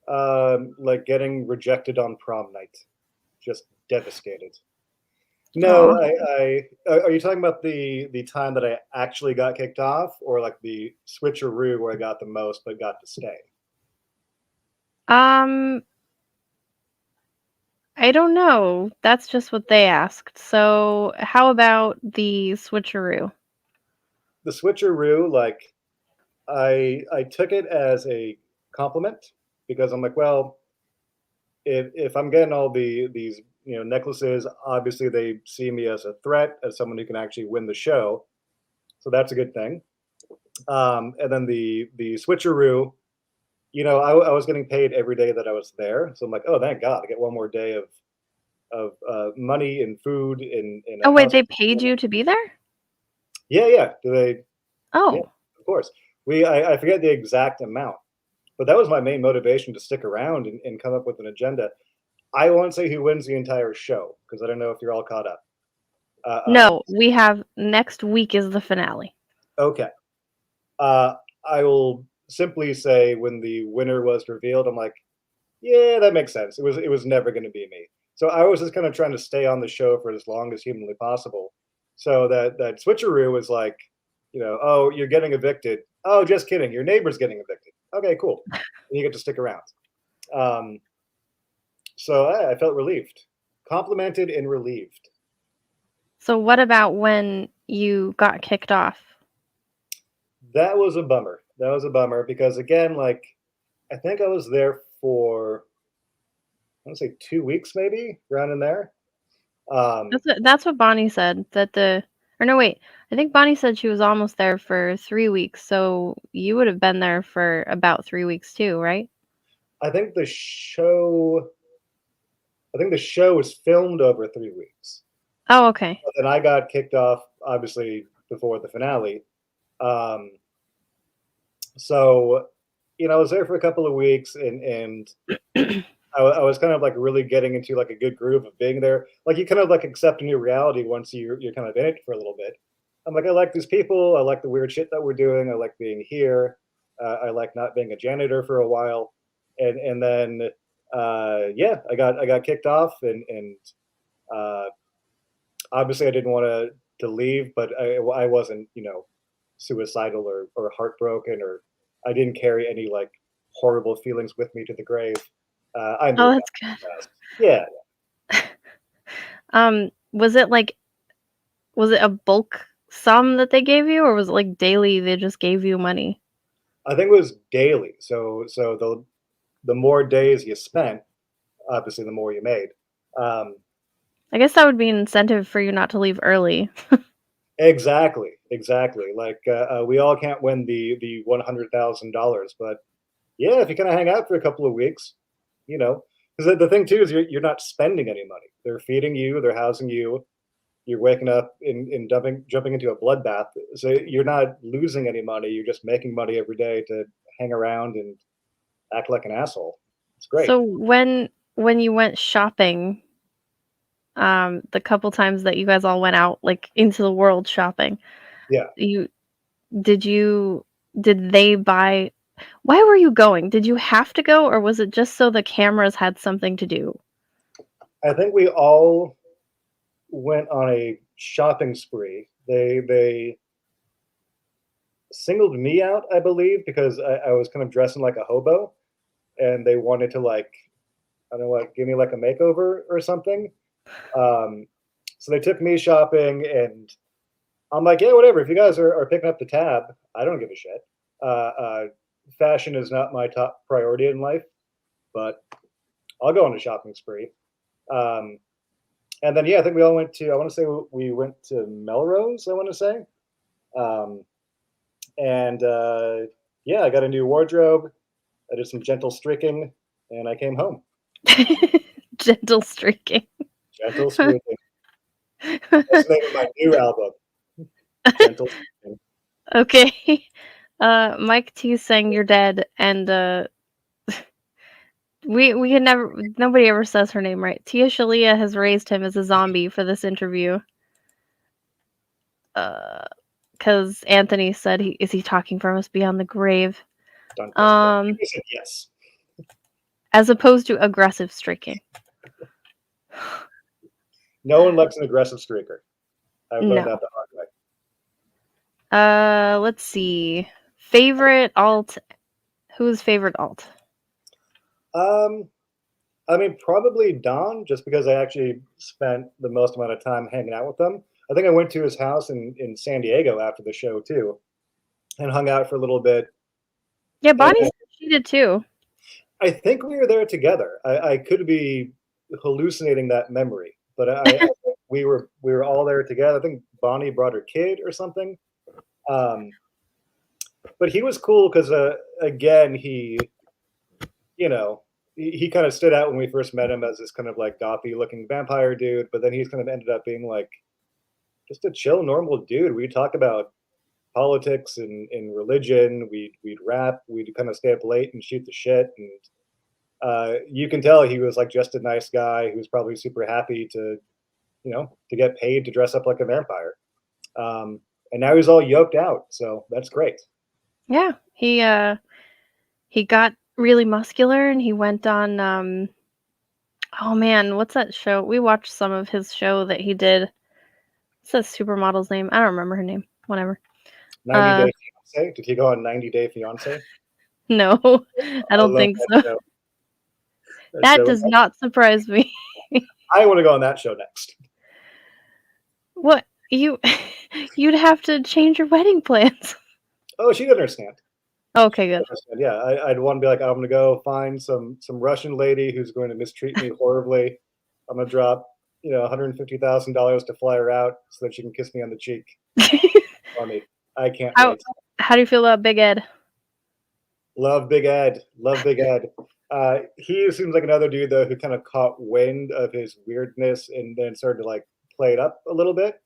Like getting rejected on prom night, just devastated. No, Aw. are you talking about the time that I actually got kicked off, or like the switcheroo where I got the most but got to stay? Um, I don't know. That's just what they asked. So, how about the switcheroo? The switcheroo, like I took it as a compliment because I'm like, well, if I'm getting all these necklaces, obviously they see me as a threat, as someone who can actually win the show, so that's a good thing. And then the switcheroo, I was getting paid every day that I was there, so I'm like, oh, thank God, I get one more day of money and food in Oh, a wait, house. they paid you to be there? Yeah, yeah. Do they? Yeah, Oh, of course. I forget the exact amount, but that was my main motivation to stick around and come up with an agenda. I won't say who wins the entire show because I don't know if you're all caught up. no, we have next week is the finale. Okay. Uh, I will simply say when the winner was revealed, I'm like, yeah, that makes sense. It was never going to be me. So I was just kind of trying to stay on the show for as long as humanly possible. So that switcheroo was like, oh, you're getting evicted. Oh, just kidding. Your neighbor's getting evicted. Okay, cool. And you get to stick around. Um, so I felt relieved, complimented and relieved. So, what about when you got kicked off? That was a bummer. That was a bummer because again, like I think I was there for I want to say 2 weeks, maybe around in there. Um, That's what Bonnie said. That the or no, wait. I think Bonnie said she was almost there for 3 weeks. So you would have been there for about 3 weeks too, right? I think the show I think the show was filmed over 3 weeks. Oh, okay. But then I got kicked off, obviously, before the finale. Um, so, I was there for a couple of weeks, and I was kind of like really getting into like a good groove of being there. Like you kind of like accept a new reality once you're kind of in it for a little bit. I'm like, I like these people. I like the weird shit that we're doing. I like being here. I like not being a janitor for a while, and then yeah, I got kicked off, and uh, obviously I didn't want to leave, but I wasn't suicidal or heartbroken, or I didn't carry any like horrible feelings with me to the grave. I Oh, moved that's on good. fast. Yeah, Was it like was it a bulk? sum that they gave you, or was it, like, daily they just gave you money? I think it was daily. So the more days you spent, obviously the more you made. Um, I guess that would be an incentive for you not to leave early. exactly, exactly. Like we all can't win the $100,000, but yeah, if you kind of hang out for a couple of weeks, you know, because the thing too is you're not spending any money. They're feeding you, they're housing you. You're waking up in jumping into a bloodbath. So you're not losing any money. You're just making money every day to hang around and act like an asshole. It's great. So when you went shopping, the couple times that you guys all went out, like, into the world shopping, Yeah. you did you did they buy why were you going? Did you have to go, or was it just so the cameras had something to do? I think we all went on a shopping spree. They singled me out, I believe, because I was kind of dressing like a hobo, and they wanted to like I don't know what give me like a makeover or something. Um, so they took me shopping, and I'm like, yeah, whatever. If you guys are picking up the tab, I don't give a shit. Fashion is not my top priority in life, but I'll go on a shopping spree. Um, and then yeah, I think we all went to. I want to say we went to Melrose. I want to say, um, and yeah, I got a new wardrobe. I did some gentle streaking, and I came home. Gentle streaking. Gentle streaking. That's the name of my new album. Gentle streaking. Okay. Mike T saying you're dead, and, we can never nobody ever says her name right. Tia Shalia has raised him as a zombie for this interview. Uh, because Anthony said is he talking from us beyond the grave? Dun dun dun. Um, I said yes. as opposed to aggressive streaking. No one likes an aggressive streaker. I've learned No. that the hard way. Let's see. Favorite alt. Who's favorite alt? Um, I mean, probably Don, just because I actually spent the most amount of time hanging out with them. I think I went to his house in San Diego after the show too, and hung out for a little bit. Yeah, And Bonnie said she did too. I think we were there together. I could be hallucinating that memory, but I think we were all there together. I think Bonnie brought her kid or something. Um, but he was cool because again you know he kind of stood out when we first met him as this kind of like gothy looking vampire dude, but then he's kind of ended up being like just a chill, normal dude. We talk about politics and religion. We'd rap. We'd kind of stay up late and shoot the shit. And you can tell he was like just a nice guy who was probably super happy to to get paid to dress up like a vampire. And now he's all yoked out, so that's great. Yeah, he got really muscular and he went on oh man, what's that show? We watched some of his show that he did. What's that supermodel's name? I don't remember her name. Whatever. 90 Uh Day Fiance. Did he go on 90 Day Fiance? no. I I don't love think that so. show. That That show. does not surprise me. I want to go on that show next. What? You you'd have to change your wedding plans. Oh, she'd understand. Okay, good. Yeah, I'd want to be like, I'm gonna go find some Russian lady who's going to mistreat me horribly. I'm gonna drop, $150,000 to fly her out so that she can kiss me on the cheek. Funny. I can't How wait. how do you feel about Big Ed? Love Big Ed. Love Big Ed. He seems like another dude though who kind of caught wind of his weirdness and then started to like play it up a little bit.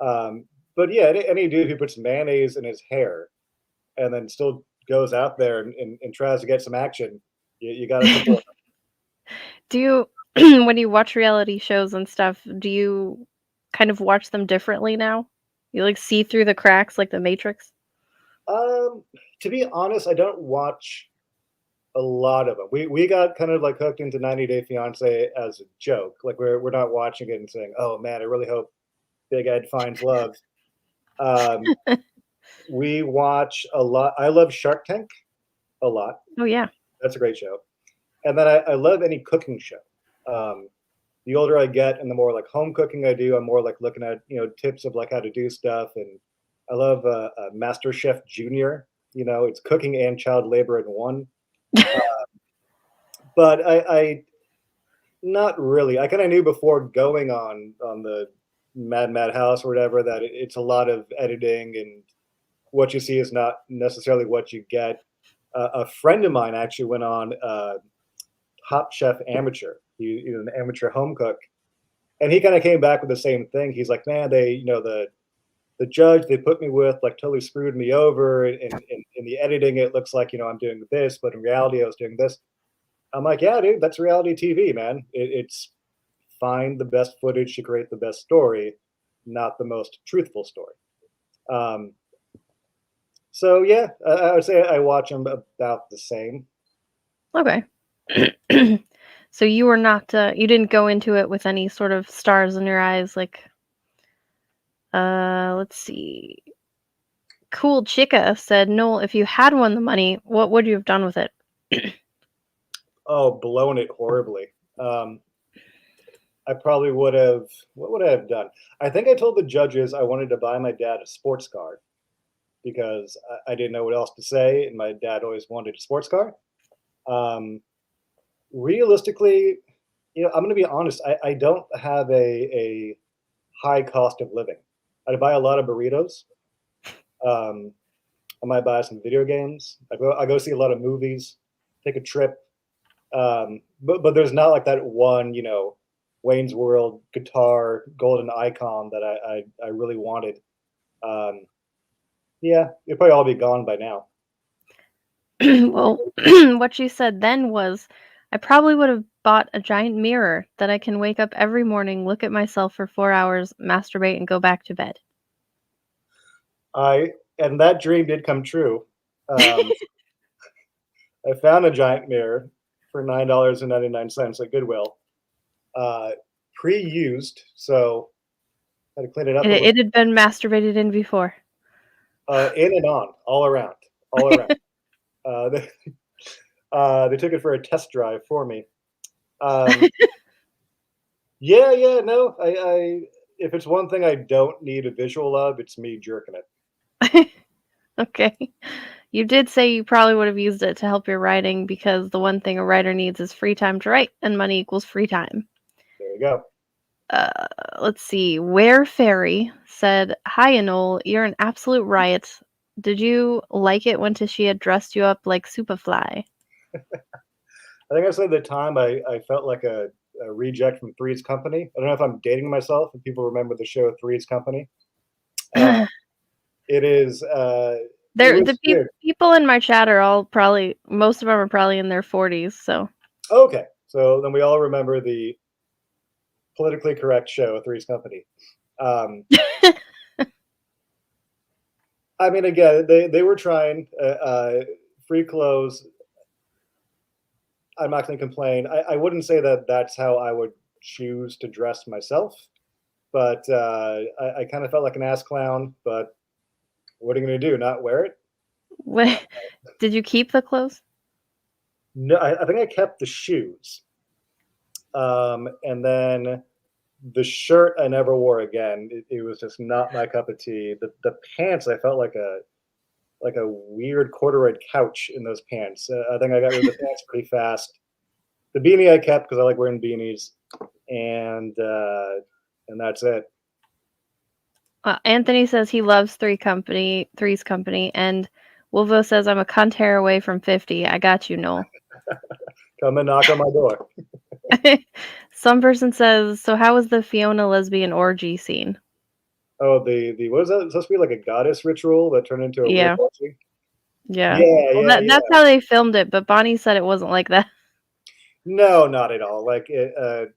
Um, but yeah, any dude who puts mayonnaise in his hair and then still goes out there and tries to get some action, you got to support. Do you when you watch reality shows and stuff, do you kind of watch them differently now? You, like, see through the cracks like The Matrix? To be honest, I don't watch a lot of them. We got kind of like hooked into 90 Day Fiance as a joke. Like we're not watching it and saying, "Oh man, I really hope Big Ed finds love." Um, we watch a lot. I love Shark Tank a lot. Oh, yeah. That's a great show. And then I love any cooking show. Um, the older I get and the more like home cooking I do, I'm more like looking at tips of like how to do stuff. And I love Master Chef Junior. It's cooking and child labor in one. Uh, but I not really. I kind of knew before going on the Mad House or whatever that it's a lot of editing, and what you see is not necessarily what you get. A friend of mine actually went on Top Chef Amateur. He's an amateur home cook, and he kind of came back with the same thing. He's like, man, the judge they put me with like totally screwed me over. And in the editing, it looks like I'm doing this, but in reality, I was doing this. I'm like, yeah, dude, that's reality TV, man. It's find the best footage to create the best story, not the most truthful story. Um, so yeah, I would say I watch them about the same. Okay. So you were not you didn't go into it with any sort of stars in your eyes like let's see. Cool Chica said, "Noel, if you had won the money, what would you have done with it?" Oh, blown it horribly. Um, I probably would have. What would I have done? I think I told the judges I wanted to buy my dad a sports car because I didn't know what else to say, and my dad always wanted a sports car. Um, Realistically, I'm going to be honest. I don't have a high cost of living. I buy a lot of burritos. Um, I might buy some video games. I go see a lot of movies. Take a trip. But there's not like that one, Wayne's World guitar golden icon that I really wanted. Um, yeah, it'd probably all be gone by now. Well, what you said then was, "I probably would have bought a giant mirror that I can wake up every morning, look at myself for 4 hours, masturbate, and go back to bed." I and that dream did come true. Um, I found a giant mirror for $9.99 at Goodwill, uh, pre-used, so had to clean it up It a little. it had been masturbated in before. In and on, all around, all around. They, they took it for a test drive for me. Um, yeah, yeah, no, I if it's one thing I don't need a visual of, it's me jerking it. Okay. You did say you probably would have used it to help your writing because the one thing a writer needs is free time to write, and money equals free time. There you go. Uh, let's see. Where Fairy said, "Hi, Noel. You're an absolute riot. Did you like it when she had dressed you up like Superfly?" I think I said at the time I felt like a reject from Three's Company. I don't know if I'm dating myself if people remember the show Three's Company. Uh, it is it There, was the weird. people in my chat are all probably most of them are probably in their 40s. So Okay, so then we all remember the politically correct show Three's Company. Um, I mean, again, they were trying free clothes. I'm not going to complain. I wouldn't say that that's how I would choose to dress myself, but I kind of felt like an ass clown. But what are you going to do? Not wear it? Wait, did you keep the clothes? No, I think I kept the shoes, and then the shirt I never wore again. It was just not my cup of tea. The pants I felt like a weird corduroy couch in those pants. I think I got rid of the pants pretty fast. The beanie I kept because I like wearing beanies, and and that's it. Anthony says he loves Three's Company, and Wolvo says I'm a cunt hair away from 50. I got you, Noel. Come and knock on my door. Some person says, "So how was the Fiona lesbian orgy scene?" Oh, the what is that? It's supposed to be like a goddess ritual that turned into a weird Yeah, orgy. yeah. Yeah, Well, yeah, that's yeah. how they filmed it, but Bonnie said it wasn't like that. No, not at all. Like, I'm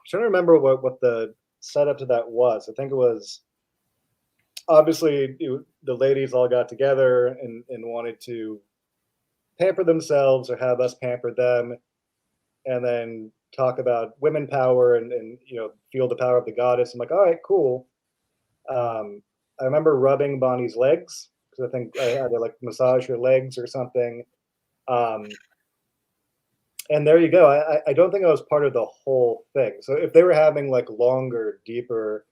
trying to remember what the setup to that was. I think it was obviously the ladies all got together and wanted to pamper themselves or have us pamper them, and then talk about women power and feel the power of the goddess. I'm like, all right, cool. I remember rubbing Bonnie's legs because I think I had to like massage her legs or something. Um, And there you go. I don't think I was part of the whole thing. So if they were having like longer, deeper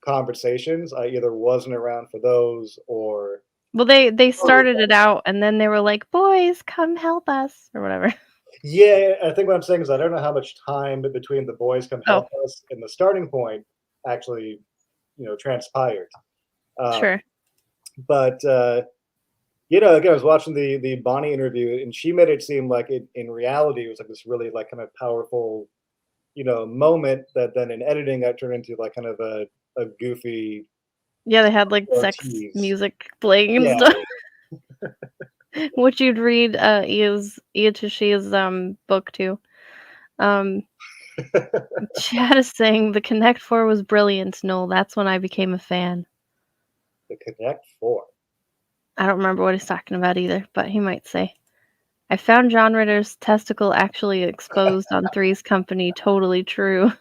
conversations, I either wasn't around for those or Well, they started it out, and then they were like, "Boys, come help us," or whatever. yeah, I think what I'm saying is I don't know how much time between the boys come Oh, help us and the starting point actually, transpired. Um, sure. but again, I was watching the Bonnie interview, and she made it seem like in reality it was like this really like kind of powerful, moment that then in editing got turned into like kind of a goofy Yeah, they had, like, or sex tease. music playing and Yeah. stuff. Which you'd read, Ia Tashia's, book too. Um, Chad is saying, "The Connect Four was brilliant, Noel, that's when I became a fan." The Connect Four. I don't remember what he's talking about either, but he might say, "I found John Ritter's testicle actually exposed on Three's Company, totally true."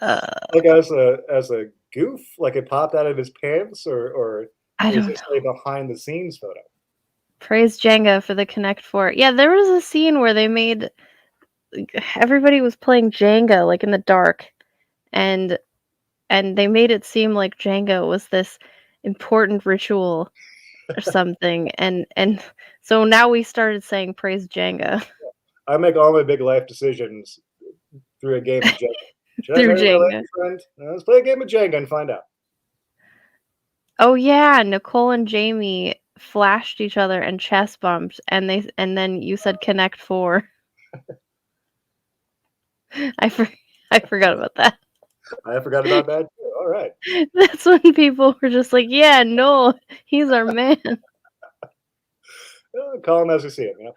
Uh, Like as a goof, like it popped out of his pants, or I was don't this a know. behind the scenes photo? Praise Jenga for the Connect Four. Yeah, there was a scene where they made everybody was playing Jenga, like, in the dark, and they made it seem like Jenga was this important ritual or something, and so now we started saying praise Jenga I make all my big life decisions through a game of Jenga. Should I through marry my Jenga. lady friend? Let's play a game of Jenga and find out. Oh yeah, Nicole and Jamie flashed each other and chest bumped, and then you said Connect Four. I for, I forgot about that. I forgot about that too. All right. That's when people were just like, "Yeah, no, he's our man." Call him as we see him.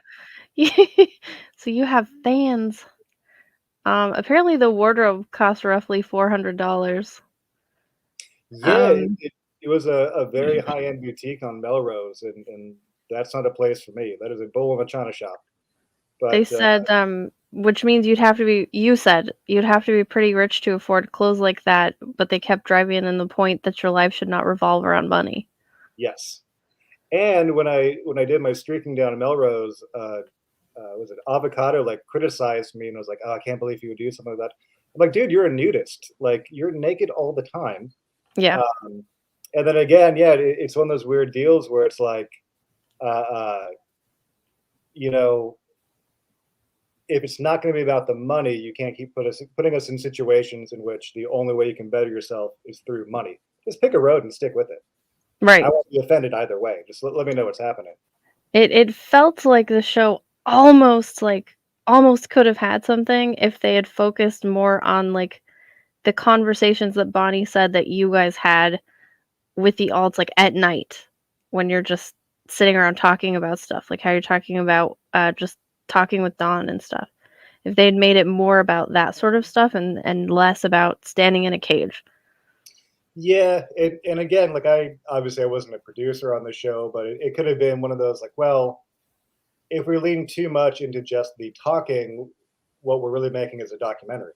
So you have fans. Apparently the wardrobe cost roughly $400. Yeah, it, Um, it, it was a very high end boutique on Melrose, and that's not a place for me. That is a bull in a china shop. they But said, which means you said you'd have to be pretty rich to afford clothes like that, but they kept driving in the point that your life should not revolve around money. yes, and when I did my streaking down in Melrose, was it Avocado like criticized me and was like, "Oh, I can't believe you would do something like that." I'm like, "Dude, you're a nudist. Like, you're naked all the time." Yeah, Um, and then again, yeah, it's one of those weird deals where it's like, uh, uh, you know, if it's not going to be about the money, you can't keep putting us in situations in which the only way you can better yourself is through money. Just pick a road and stick with it. I right. won't be offended either way. Just let me know what's happening. It felt like the show almost could have had something if they had focused more on like the conversations that Bonnie said that you guys had with the alts, like, at night when you're just sitting around talking about stuff, like how you're talking about, just talking with Dawn and stuff. If they'd made it more about that sort of stuff and less about standing in a cage. Yeah, and again, like I obviously I wasn't a producer on the show, but it could have been one of those like, well, if we lean too much into just the talking, what we're really making is a documentary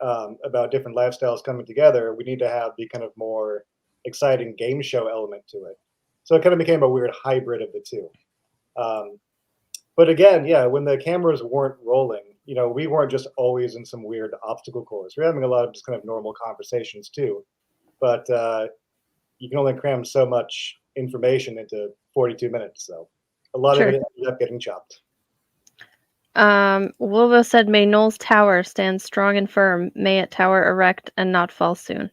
about different lifestyles coming together. We need to have the kind of more exciting game show element to it. So it kind of became a weird hybrid of the two. Um, but again, yeah, when the cameras weren't rolling, we weren't just always in some weird obstacle course. We're having a lot of just kind of normal conversations too. But you can only cram so much information into 42 minutes. So a lot of Sure. it ended up getting chopped. Wolva said, "May Noel's tower stand strong and firm. May it tower erect and not fall soon."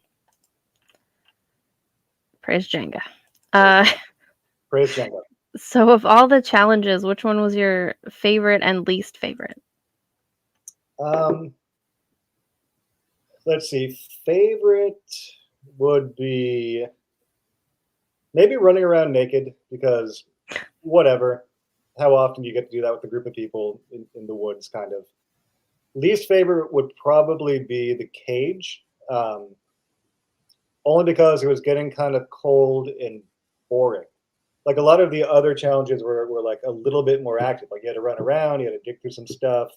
Praise Jenga. Praise, Uh, praise Jenga. so of all the challenges, which one was your favorite and least favorite? Um, let's see. Favorite would be maybe running around naked because whatever. How often do you get to do that with a group of people in the woods, kind of. Least favorite would probably be the cage, only because it was getting kind of cold and boring. Like a lot of the other challenges were like a little bit more active. Like you had to run around, you had to dig through some stuff.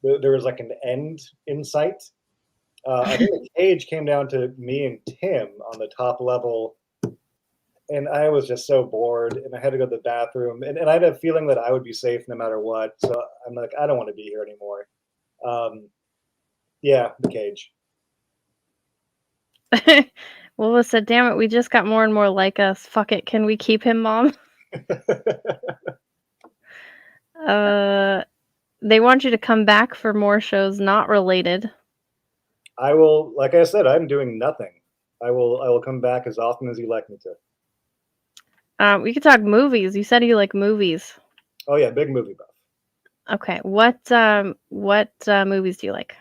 There was like an end in sight. I think the cage came down to me and Tim on the top level, and I was just so bored, and I had to go to the bathroom, and I had a feeling that I would be safe no matter what. So I'm like, I don't want to be here anymore. Um, yeah, the cage. Willow said, "Damn it, we just got more and more like us. Fuck it, can we keep him, Mom?" Uh, they want you to come back for more shows not related. I will, like I said, I'm doing nothing. I will come back as often as you like me to. We could talk movies. You said you like movies. Oh yeah, big movie buff. Okay, what movies do you like?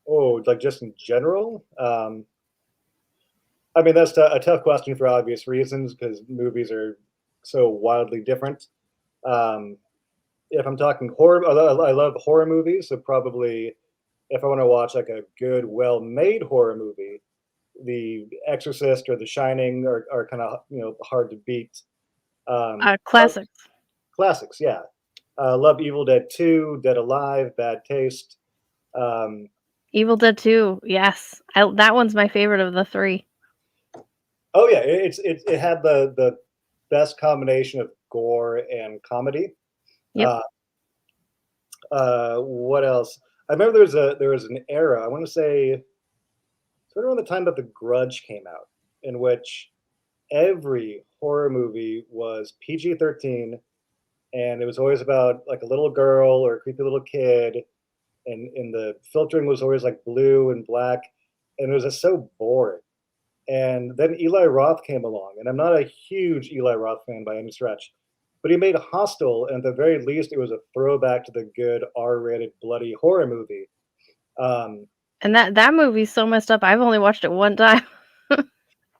Oh, like just in general. I mean, that's a tough question for obvious reasons because movies are so wildly different. Um, if I'm talking horror, I love horror movies. So probably if I want to watch like a good, well-made horror movie, The Exorcist or The Shining are kind of hard to beat. Love Classics. classics, yeah. Love Evil Dead 2, Dead Alive, Bad Taste. Um, Evil Dead 2. Yes, that one's my favorite of the three. oh yeah, it had the best combination of gore and comedy. Yep. Uh, what else? I remember there was an era. I want to say sort of around the time that The Grudge came out, in which every horror movie was PG-13, and it was always about like a little girl or a creepy little kid, and the filtering was always like blue and black, and it was just so boring. And then Eli Roth came along, and I'm not a huge Eli Roth fan by any stretch, but he made Hostel, and at the very least, it was a throwback to the good R-rated bloody horror movie. Um, And that movie's so messed up. I've only watched it one time.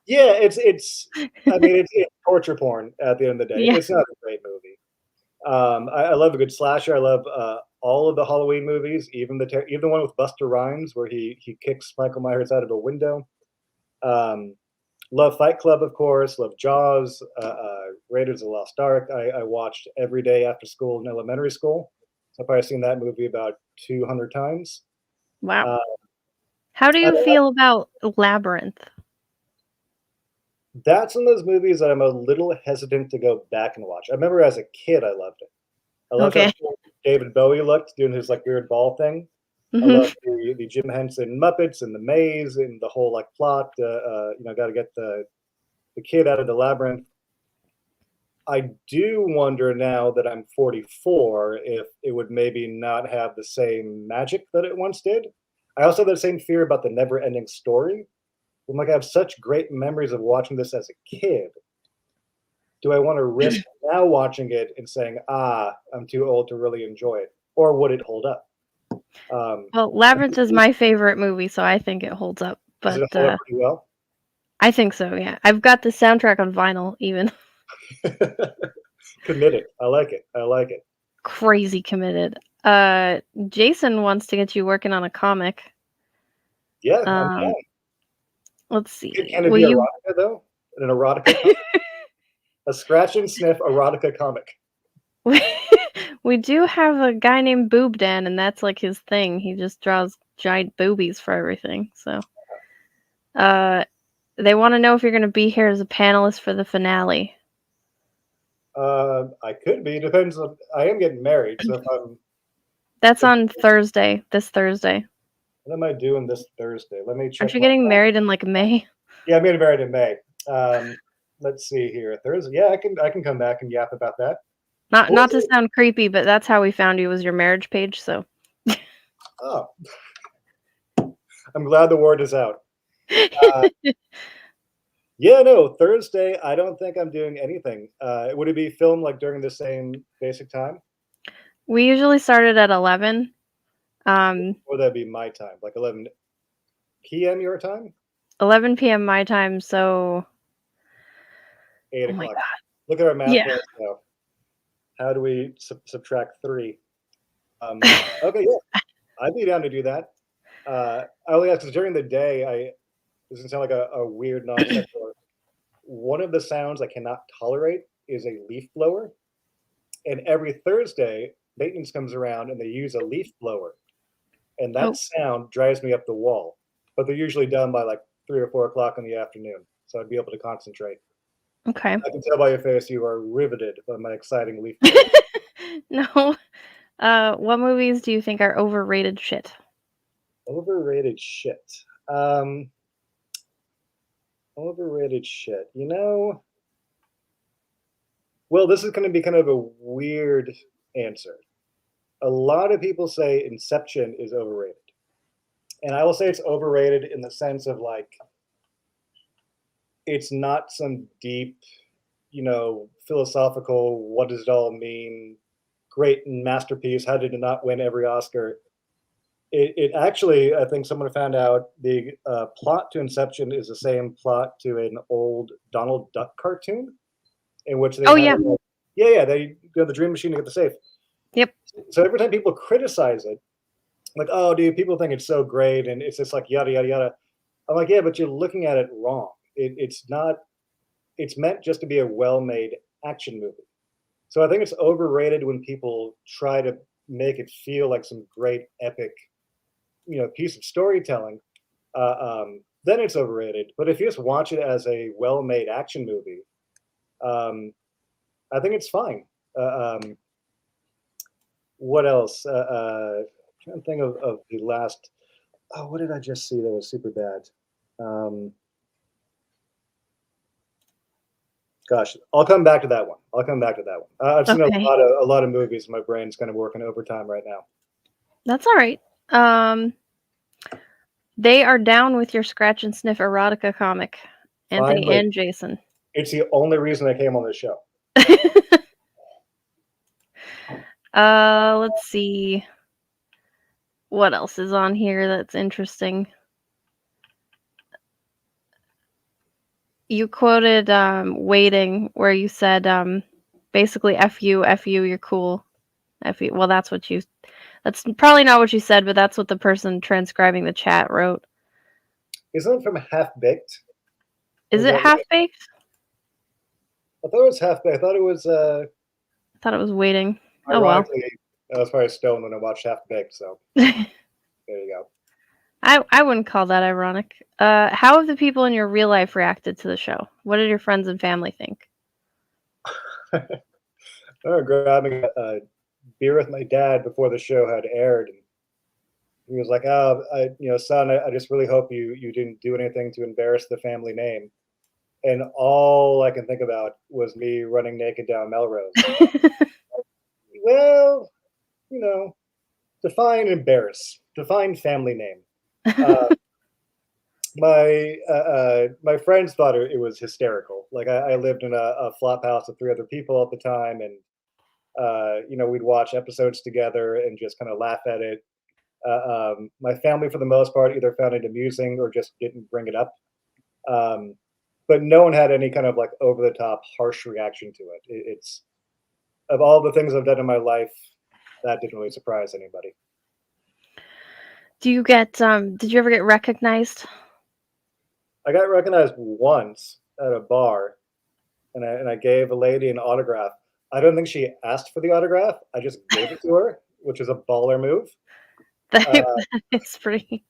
yeah, it's. I mean, it's torture porn at the end of the day. Yeah. It's not a great movie. I love a good slasher. I love all of the Halloween movies, even the one with Buster Rhymes where he kicks Michael Myers out of a window. Um, love Fight Club, of course. Love Jaws. Raiders of the Lost Ark. I watched every day after school in elementary school. So I've probably seen that movie about 200 times. Wow. Uh, How do I you don't know. feel about Labyrinth? That's one of those movies that I'm a little hesitant to go back and watch. I remember as a kid, I loved it. I loved how Okay. cool David Bowie looked doing his like weird ball thing. I Mhm. love the Jim Henson Muppets and the maze and the whole like plot. Got to get the kid out of the labyrinth. I do wonder now that I'm 44 if it would maybe not have the same magic that it once did. I also have the same fear about the never-ending story. I'm like, I have such great memories of watching this as a kid. Do I want to risk now watching it and saying, I'm too old to really enjoy it, or would it hold up? Um, Well, Labyrinth is my favorite movie, so I think it holds up. does But it hold up pretty well? I think so, yeah. I've got the soundtrack on vinyl even. Committed. I like it. I like it. Crazy committed. Uh, Jason wants to get you working on a comic. Yeah, I'm Um, down. let's see. Can it Will be you erotica though? An erotica comic? A scratch and sniff erotica comic. we we do have a guy named Boob Dan, and that's like his thing. He just draws giant boobies for everything. So, uh, they want to know if you're going to be here as a panelist for the finale. I could be. Depends on. I am getting married, so if I'm. That's If, on Thursday, this Thursday. what am I doing this Thursday? Let me Aren't check you my. getting married in like May? Yeah, I'm getting married in May. Um, let's see here. Thursday. Yeah, I can come back and yap about that. What Not was to it? sound creepy, but that's how we found you was your marriage page. So, Oh, I'm glad the word is out. Uh, yeah, no, Thursday. I don't think I'm doing anything. Would it be filmed like during the same basic time, we usually started at 11. Um, or would that be my time, like 11 p.m. your time, 11 p.m. my time. So, eight oh my o'clock? god, Look at our math yeah. pros now. How do we subtract three? Okay, yeah, I'd be down to do that. I only ask because during the day, this can sound like a weird non sequitur. One of the sounds I cannot tolerate is a leaf blower, and every Thursday, maintenance comes around and they use a leaf blower, and that Oh, sound drives me up the wall. But they're usually done by like 3 or 4 o'clock in the afternoon. so I'd be able to concentrate. Okay. I can tell by your face you are riveted by my exciting leaf blowing. No. What movies do you think are overrated shit? Overrated shit. Um, Overrated shit. Well, this is going to be kind of a weird answer. A lot of people say Inception is overrated. And I will say it's overrated in the sense of like, it's not some deep, philosophical, what does it all mean? Great masterpiece. How did it not win every Oscar? It actually, I think someone found out the plot to Inception is the same plot to an old Donald Duck cartoon in which they Oh, had yeah. a, yeah, yeah, they go the dream machine to get the safe. Yep. So every time people criticize it, like, oh, dude, people think it's so great and it's just like yada yada yada. I'm like, yeah, but you're looking at it wrong. It's not. It's meant just to be a well-made action movie. So I think it's overrated when people try to make it feel like some great epic, piece of storytelling. Then it's overrated. But if you just watch it as a well-made action movie, um, I think it's fine. What else? Trying to think of the last. Oh, what did I just see that was super bad? Um, Gosh, I'll come back to that one. I'll come back to that one. I've seen a Okay. lot of movies. My brain's kind of working overtime right now. That's all right. Um, they are down with your scratch and sniff erotica comic, Anthony Finally, and Jason. it's the only reason I came on this show. Let's see what else is on here that's interesting. You quoted Waiting, where you said basically F you, you're cool. F you. Well, that's probably not what you said, but that's what the person transcribing the chat wrote. Isn't it from Half Baked? Or Is is it that half right? baked? I thought it was Half Baked. I thought it was. I thought it was Waiting. Oh well. Ironically, I was probably stoned when I watched Half Baked. So I there you wouldn't call that ironic. How have the people in your real life reacted to the show? What did your friends and family think? go. I remember grabbing a beer with my dad before the show had aired, and he was like, "Oh, son, I just really hope you didn't do anything to embarrass the family name." And all I can think about was me running naked down Melrose. Well, you know, define embarrass, define family name. Uh, my friends thought it was hysterical. Like I lived in a flop house with three other people at the time, and we'd watch episodes together and just kind of laugh at it. My family, for the most part, either found it amusing or just didn't bring it up. Um, but no one had any kind of like over the top harsh reaction to it. It's of all the things I've done in my life, that didn't really surprise anybody. Do you get did you ever get recognized? I got recognized once at a bar, and I gave a lady an autograph. I don't think she asked for the autograph. I just gave it to her, which is a baller move. That Uh, that is pretty.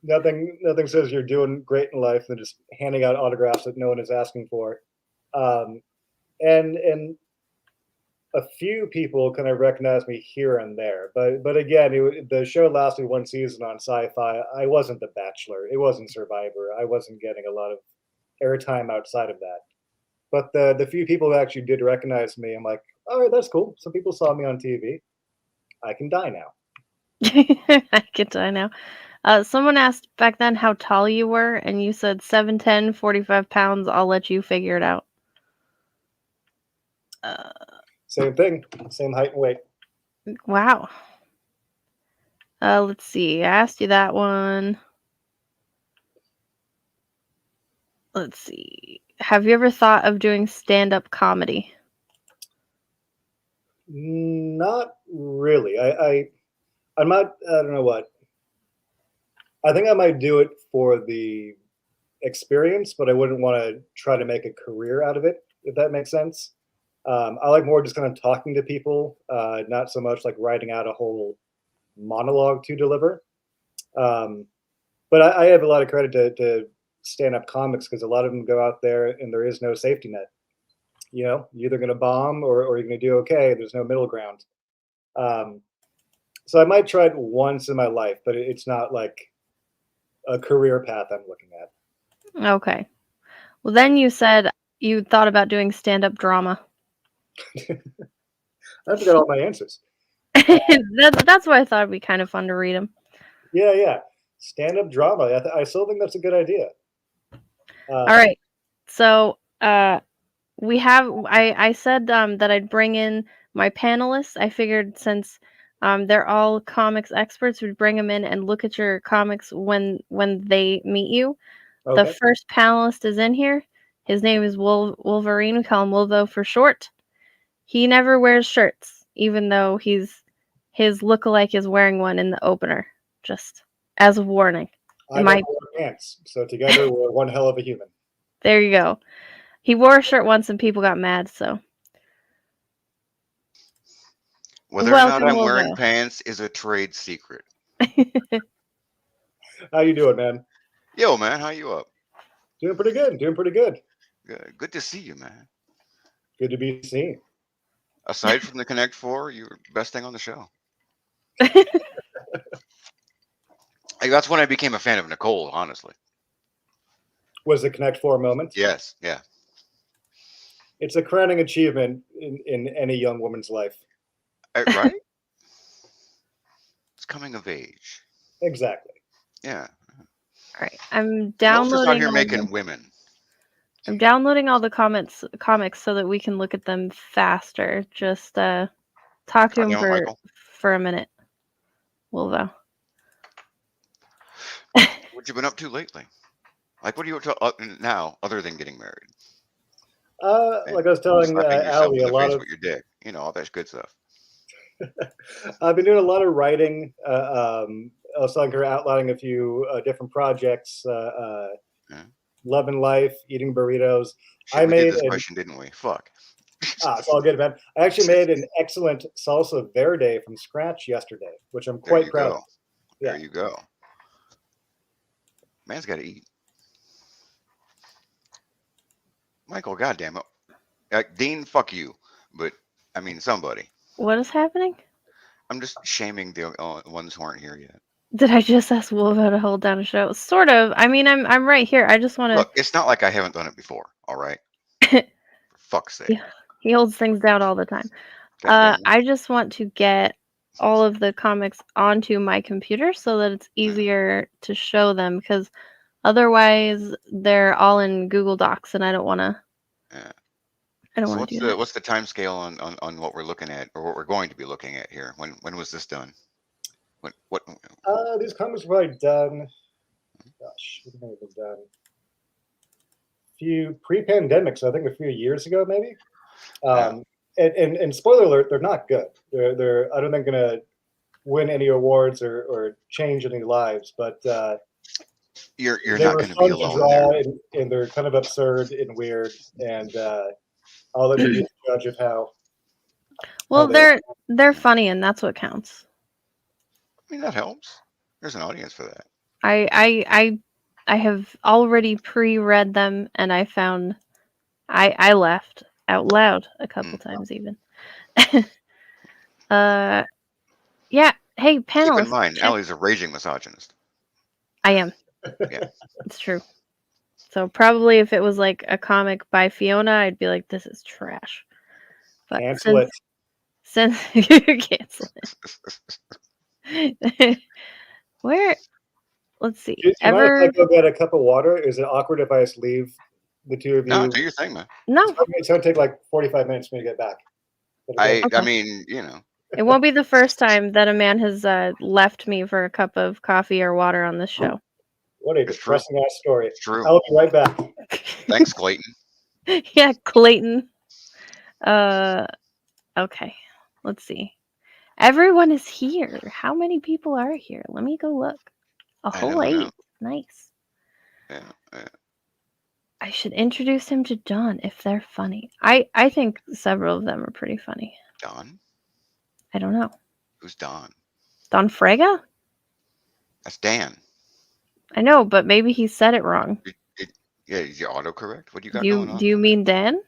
nothing says you're doing great in life than just handing out autographs that no one is asking for. Um, and a few people kind of recognize me here and there, but again, the show lasted one season on Sci-Fi. I wasn't The Bachelor. It wasn't Survivor. I wasn't getting a lot of airtime outside of that. But the few people who actually did recognize me, I'm like, all right, that's cool. Some people saw me on TV. I can die now. I get to know. Someone asked back then how tall you were, and you said 7'10", 45 pounds. I'll let you figure it out. Uh, Same thing, same height and weight. wow. Let's see. I asked you that one. Let's see. Have you ever thought of doing stand-up comedy? Not really. I'm not. I don't know what. I think I might do it for the experience, but I wouldn't want to try to make a career out of it, if that makes sense. I like more just kind of talking to people, not so much like writing out a whole monologue to deliver. Um, but I have a lot of credit to stand-up comics because a lot of them go out there and there is no safety net. You're either going to bomb or you're going to do okay. There's no middle ground. Um, so I might try it once in my life, but it's not like a career path I'm looking at. Okay. Well, then you said you thought about doing stand-up drama. I forgot all my answers. That's why I thought it'd be kind of fun to read them. Yeah, yeah. Stand-up drama. I still think that's a good idea. All Um, right. So, I said that I'd bring in my panelists. I figured since they're all comics experts, we'd bring them in and look at your comics when they meet you. The okay. first panelist is in here. His name is Wolverine. We call him Wolvo for short. He never wears shirts, even though his lookalike is wearing one in the opener. Just as a warning. I Am never I? wear pants, so together we're one hell of a human. There you go. He wore a shirt once and people got mad. So Whether or not welcome, I'm wearing Wolvo. pants is a trade secret. How you doing, man? Yo, man, how you up? Doing pretty good. Doing pretty good. Good to see you, man. Good to be seen. Aside from the Connect Four, you're the best thing on the show. That's when I became a fan of Nicole, honestly. Was the Connect Four moment? Yes, yeah. It's a crowning achievement in any young woman's life. Right? It's coming of age. Exactly. Yeah. All right, I'm Noel's just out downloading here all making the women. comics so that we can look at them faster. Just talk to God him damn it, Michael. for a minute, Wolvo. What you been up to lately? Like, what are you up to now, other than getting married and Like I was telling slapping yourself Ali, in a the lot face of with your dick? You know, all that good stuff. I've been doing a lot of writing. I was telling her outlining a few different projects. Yeah. Loving life, eating burritos. Shit, I we did made this an question, didn't we? Fuck. it's all good, man. I actually made an excellent salsa verde from scratch yesterday, which I'm There quite you proud of. go. Yeah. There you go. Man's got to eat. Michael, goddamn it. Dean, fuck you. But, I mean, somebody. What is happening? I'm just shaming the ones who aren't here yet. Did I just ask Wolvo to hold down a show? Sort of. I mean, I'm right here. I just want Look, it's not like I haven't done it before, all right? to. For fuck's sake. Yeah, he holds things down all the time. Goddamn it. I just want to get all of the comics onto my computer so that it's easier to show them because otherwise they're all in Google Docs and I don't want to. Yeah. I don't So want to do that. what's the time scale on what we're looking at or what we're going to be looking at here? When was this done? What These comics were probably done. Gosh, what have they been done? Few pre-pandemic, so I think a few years ago, maybe. Yeah. And spoiler alert, they're not good. They're I don't think gonna win any awards or change any lives, but You're they not were going to be fun to alone there. draw and they're kind of absurd and weird. And I'll let you be the judge of how Well, they. they're funny and that's what counts. I mean, that helps. There's an audience for that. I have already pre-read them and I found I laughed out loud a couple times even. Yeah. Hey, Keep in panelists, mind, check. Allie's a raging misogynist. I am. Yeah. It's true. So probably if it was like a comic by Fiona, I'd be like, this is trash. But Cancel it. since you cancel it. Where let's see. Do you mind if I Ever go get a cup of water? Is it awkward if I just leave the two of No, you? do your thing, man. no. It's going to take like 45 minutes for me to get back. I Okay. mean, you know, It won't be the first time that a man has left me for a cup of coffee or water on this show. What a it's true. depressing ass story. It's true. I'll be right back. Thanks, Clayton. Yeah, Clayton. Okay. Let's see. Everyone is here. How many people are here? Let me go look. A I whole know. 8. Nice. Yeah. I should introduce him to John if they're funny. I think several of them are pretty funny. Don? I don't know. Who's Don? Don Frega? That's Dan. I know, but maybe he said it wrong. Yeah, is your autocorrect? What do you got Do going you on? do you mean Dan?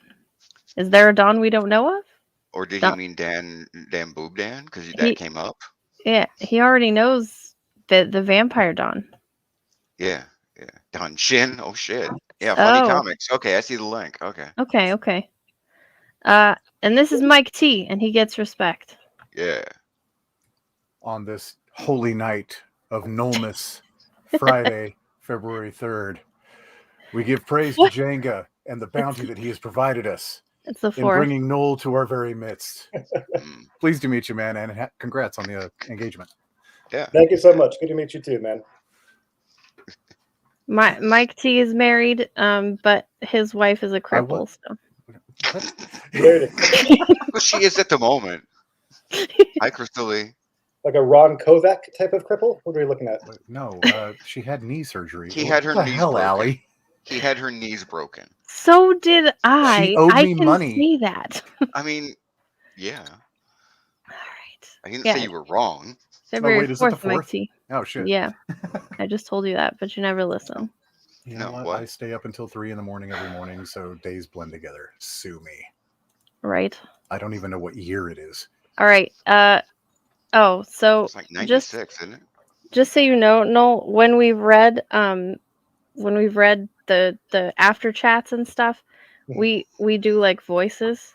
Is there a Don we don't know of? Or did he Don, mean Dan Boob Dan? Because that he came up. yeah, he already knows the vampire Don. Yeah, yeah. Don Shin. Oh shit. Yeah, funny Oh, comics. Okay, I see the link. Okay. okay. And this is Mike T, and he gets respect. Yeah. On this holy night of Nolmas, Friday, February 3rd, we give praise to Jenga and the bounty that he has provided us It's the in 4th. bringing Noel to our very midst. Mm, Pleased to meet you, man, and congrats on the engagement. yeah. Thank you so much. Good to meet you too, man. Mike T is married, but his wife is a cripple. So. Married Well, she is at the moment. Hi, Crystalie. like a Ron Kovac type of cripple? What are we looking at? No, she had knee surgery. He had her What the knees hell, broken. Allie? He had her knees broken. So did I. She owed I me can money. see that. I mean, yeah. All right. I didn't say you were wrong. February wait, is it the 4th, Mike 4th? T. Oh, shit. Yeah. I just told you that, but you never listen. You No, know what? what? I stay up until 3 in the morning every morning, so days blend together. Sue me. Right. I don't even know what year it is. All right. So It's like 96, isn't it? just so you know, Noel, when we've read the after chats and stuff, we do like voices.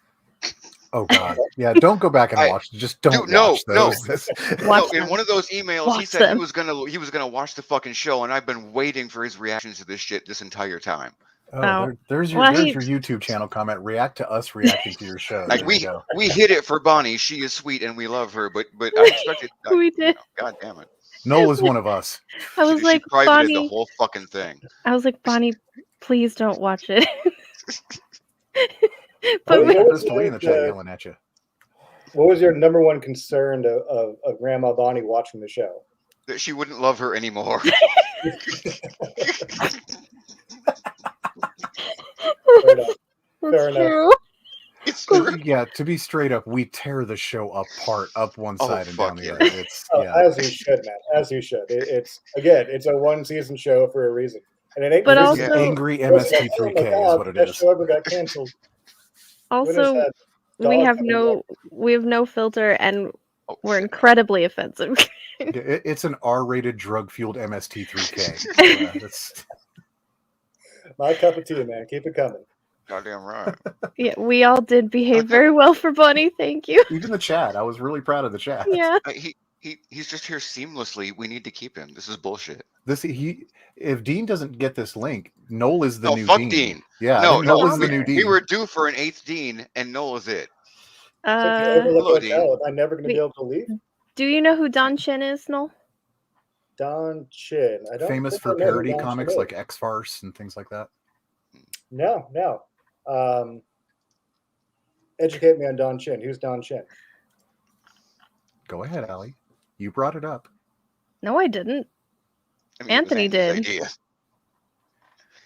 Oh God, yeah! Don't go back and watch. Just don't watch those. Watch In them. one of those emails, he Watch said them. he was gonna watch the fucking show, and I've been waiting for his reactions to this shit this entire time. Oh, there's your YouTube channel comment. React to us reacting to your show. Like we hit it for Bonnie. She is sweet and we love her, but I expected. We did. God damn it. Noel is one of us. I was like, she privated Bonnie, the whole fucking thing. I was like, Bonnie, please don't watch it. But Crystalie in the chat yelling at you. What was your number one concern of Grandma Bonnie watching the show? That she wouldn't love her anymore. Fair enough. It's true. Yeah, to be straight up, we tear the show apart, up one side and down the other. It's as you should, man. As you should. It's a 1-season show for a reason, and it ain't. But also, angry MST3K is what it is. That show ever got canceled. Also, we have no filter, and we're incredibly offensive. It's an R-rated, drug-fueled MST3K. That's my cup of tea, man. Keep it coming. Goddamn right. Yeah, we all did behave very well for Bonnie. Thank you. Even the chat. I was really proud of the chat. Yeah. He's just here seamlessly. We need to keep him. This is bullshit. If Dean doesn't get this link, Noel is the new fuck Dean. Dean. Yeah, Noel is the new Dean. We were due for an 8th Dean, and Noel is it. Hello, Dean. Am I never going to be able to leave? Do you know who Don Chin is, Noel? Don Chin. I don't. Famous for parody comics like X-Farce and things like that. No. Educate me on Don Chin. Who's Don Chin? Go ahead, Allie. You brought it up. No, I didn't. Anthony did.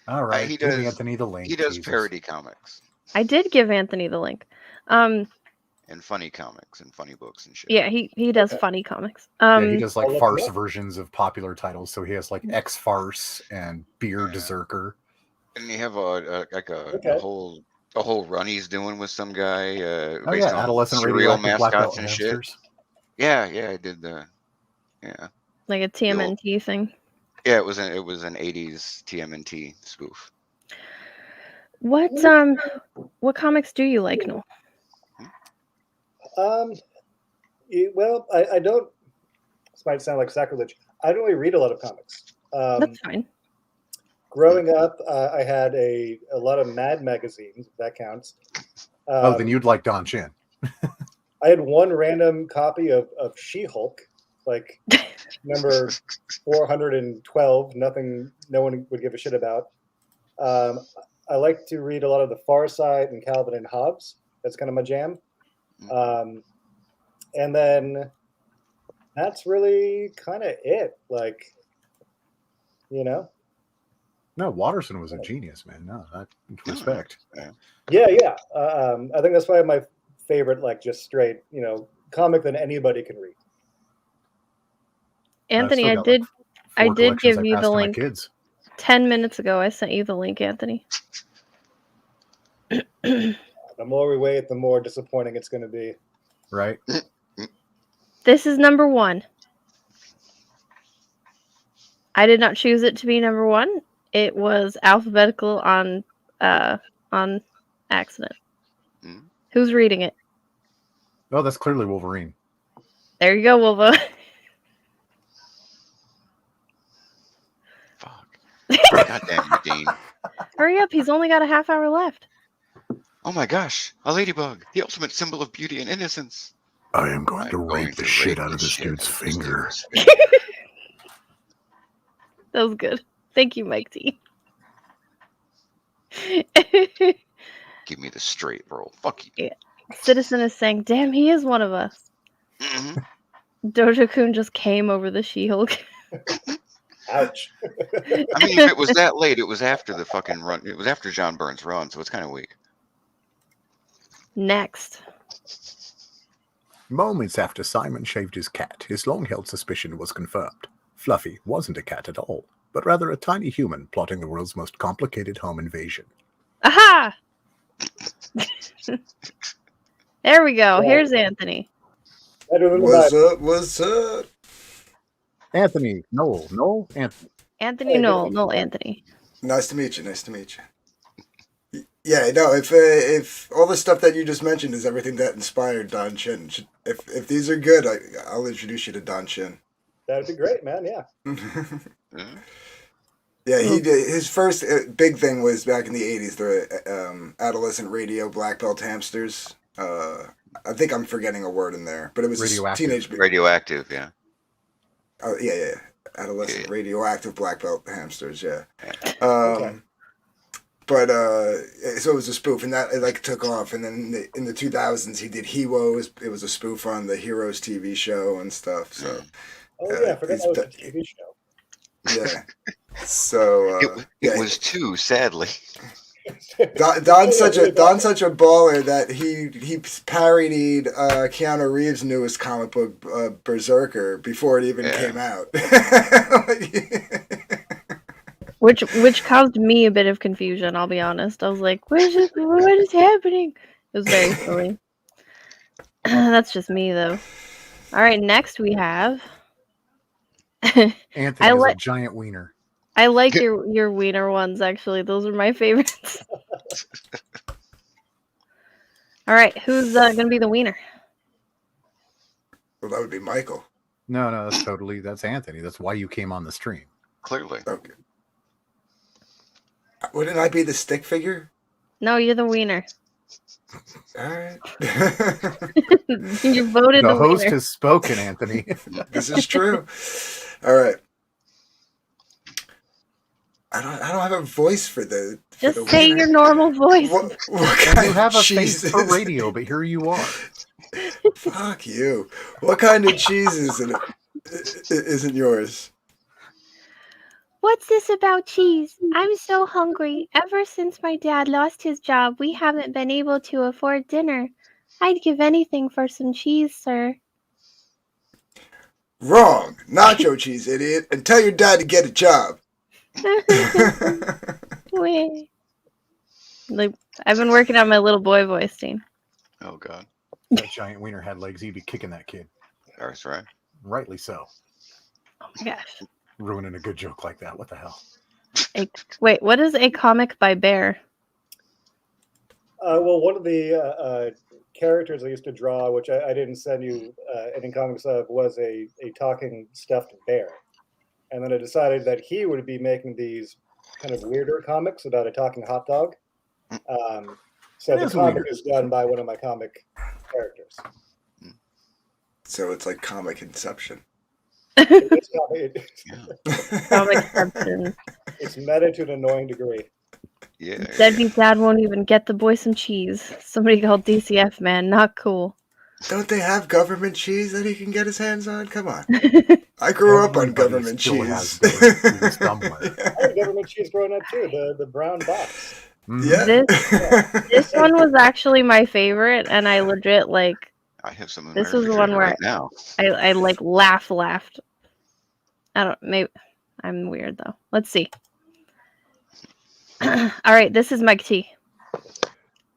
All right, he does. Anthony the link. He does parody comics. I did give Anthony the link. And funny comics and funny books and shit. Yeah, he does funny comics. He does like farce versions of popular titles. So he has like X-Farce and Beer Berserker. And you have a whole run he's doing with some guy. Based on adolescent cereal mascots and shit. Yeah, I did the. Yeah. Like a TMNT thing. Yeah, it was an 80s TMNT spoof. What comics do you like, Noel? Well, I don't. This might sound like sacrilege. I don't really read a lot of comics. That's fine. Growing up, I had a lot of Mad magazines, if that counts. Then you'd like Don Chin. I had one random copy of She-Hulk, like number 412. No one would give a shit about. I like to read a lot of the Far Side and Calvin and Hobbes. That's kind of my jam. And then that's really kind of it. Like, No, Watterson was a genius, man. No, respect. Yeah. I think that's why my favorite, like, just straight, comic that anybody can read. Anthony, I did give you the link. 10 minutes ago, I sent you the link, Anthony. The more we wait, the more disappointing it's going to be. Right? This is number 1. I did not choose it to be number 1. It was alphabetical on accident. Who's reading it? Oh, that's clearly Wolverine. There you go, Wolvo. Fuck. God damn you, Dean. Hurry up, he's only got a half hour left. Oh my gosh, a ladybug, the ultimate symbol of beauty and innocence. I am going to rape the shit out of this dude's finger. That was good. Thank you, Mike T. Give me the straight roll. Fuck you. Yeah. Citizen is saying, damn, he is one of us. Doja-kun just came over the She-Hulk. Ouch. I mean, if it was that late, it was after the fucking run. It was after John Byrne's run, so it's kind of weak. Next. Moments after Simon shaved his cat, his long-held suspicion was confirmed. Fluffy wasn't a cat at all, but rather a tiny human plotting the world's most complicated home invasion. Aha! There we go. Here's Anthony. What's up? What's up? Anthony, Noel, Anthony. Anthony, Noel, Anthony. Nice to meet you. Nice to meet you. Yeah, no. If all the stuff that you just mentioned is everything that inspired Don Chin, if these are good, I'll introduce you to Don Chin. That'd be great, man. Yeah. Yeah, he did. His first big thing was back in the 80s, the adolescent radio black belt hamsters. I think I'm forgetting a word in there, but it was teenage. Radioactive, yeah. Oh, yeah. Adolescent radioactive black belt hamsters, yeah. Okay. But so it was a spoof, and that it took off. And then in the 2000s, he did Heroes. It was a spoof on the Heroes TV show and stuff. So, I forgot that was a TV show. Yeah. So it was too, sadly. Don's such a baller that he parodied Keanu Reeves' newest comic book, Berserker, before it even came out. Which caused me a bit of confusion, I'll be honest. I was like, what is happening? It was very silly. That's just me, though. All right, next we have... Anthony is a giant wiener. I like your wiener ones, actually. Those are my favorites. All right, who's going to be the wiener? Well, that would be Michael. No, that's Anthony. That's why you came on the stream. Clearly. Okay. Wouldn't I be the stick figure? No, you're the wiener. All right. You voted the the host wiener. has spoken, Anthony. This is true. All right. I don't have a voice for the. Just say your normal voice. What kind you have a cheese face for radio, but here you are. Fuck you. What kind of cheese isn't yours? What's this about cheese? I'm so hungry. Ever since my dad lost his job, we haven't been able to afford dinner. I'd give anything for some cheese, sir. Wrong. Nacho cheese, idiot. And tell your dad to get a job. Like, I've been working on my little boy voice, Dean. Oh, God. That giant wiener had legs. He'd be kicking that kid. That's right. Rightly so. Oh, my gosh. Ruining a good joke like that. What the hell? Wait, what is a comic by Bear? Well, one of the characters I used to draw, which I didn't send you any comics of, was a talking stuffed bear. And then I decided that he would be making these kind of weirder comics about a talking hot dog. So the comic is done by one of my comic characters. So it's like comic Inception. It's Comic It's meta to an annoying degree. Yeah. Deadbeat dad won't even get the boy some cheese. Somebody called DCF, man. Not cool. Don't they have government cheese that he can get his hands on? Come on. I grew up on government cheese. I had government cheese growing up too, the brown box. Yeah. This one was actually my favorite, and I legit I have some. This was the one where right now. I laughed. I don't. Maybe I'm weird though. Let's see. All right, this is Mike T.